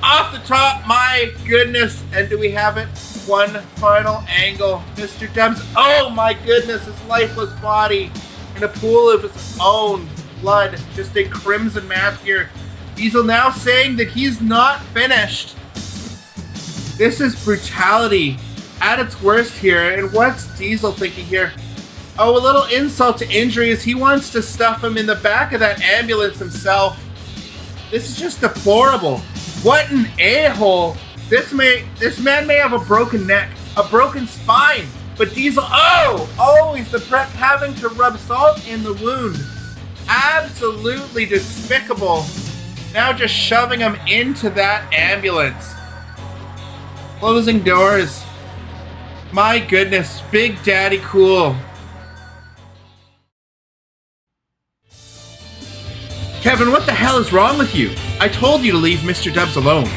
Off the top, my goodness. And do we have it? One final angle. Mr. Dubs, oh my goodness, his lifeless body in a pool of his own blood. Just a crimson mask here. Diesel now saying that he's not finished. This is brutality at its worst here. And what's Diesel thinking here? Oh, a little insult to injury as he wants to stuff him in the back of that ambulance himself. This is just deplorable. What an a-hole. This man may have a broken neck, a broken spine, but Diesel, he's the prick having to rub salt in the wound. Absolutely despicable. Now just shoving him into that ambulance. Closing doors. My goodness, Big Daddy Cool. Kevin, what the hell is wrong with you? I told you to leave Mr. Dubs alone.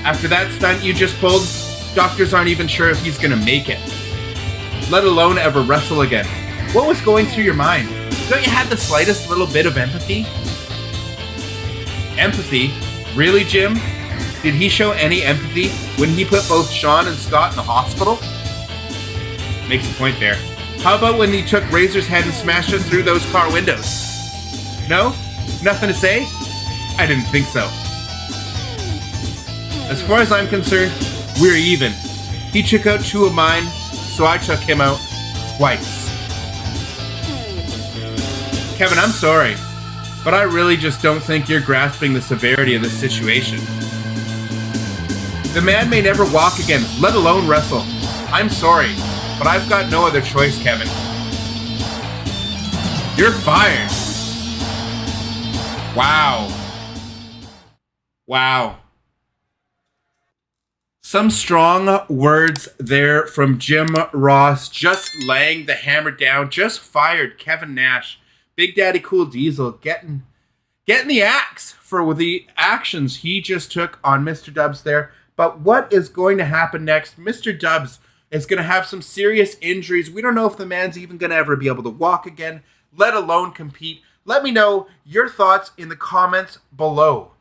After that stunt you just pulled, doctors aren't even sure if he's gonna make it, let alone ever wrestle again. What was going through your mind? Don't you have the slightest little bit of empathy? Empathy? Really, Jim? Did he show any empathy when he put both Shawn and Scott in the hospital? Makes a point there. How about when he took Razor's head and smashed it through those car windows? No? Nothing to say? I didn't think so. As far as I'm concerned, we're even. He took out two of mine, so I took him out twice. Kevin, I'm sorry, but I really just don't think you're grasping the severity of this situation. The man may never walk again, let alone wrestle. I'm sorry, but I've got no other choice, Kevin. You're fired. Wow. Some strong words there from Jim Ross, just laying the hammer down, just fired Kevin Nash. Big Daddy Cool Diesel getting the axe for the actions he just took on Mr. Dubs there. But what is going to happen next? Mr. Dubs is going to have some serious injuries. We don't know if the man's even going to ever be able to walk again, let alone compete. Let me know your thoughts in the comments below.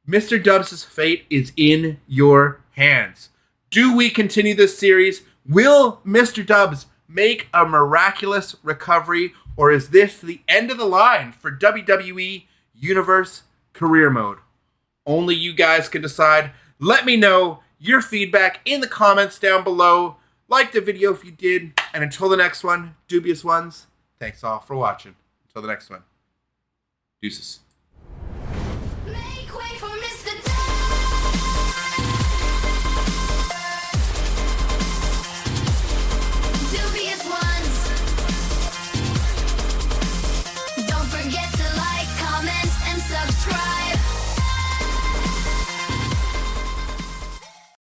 Mr. Dubs' fate is in your hands. Do we continue this series? Will Mr. Dubs make a miraculous recovery, or is this the end of the line for WWE Universe Career Mode? Only you guys can decide. Let me know your feedback in the comments down below. Like the video if you did. And until the next one, dubious ones, thanks all for watching. Until the next one. Deuces.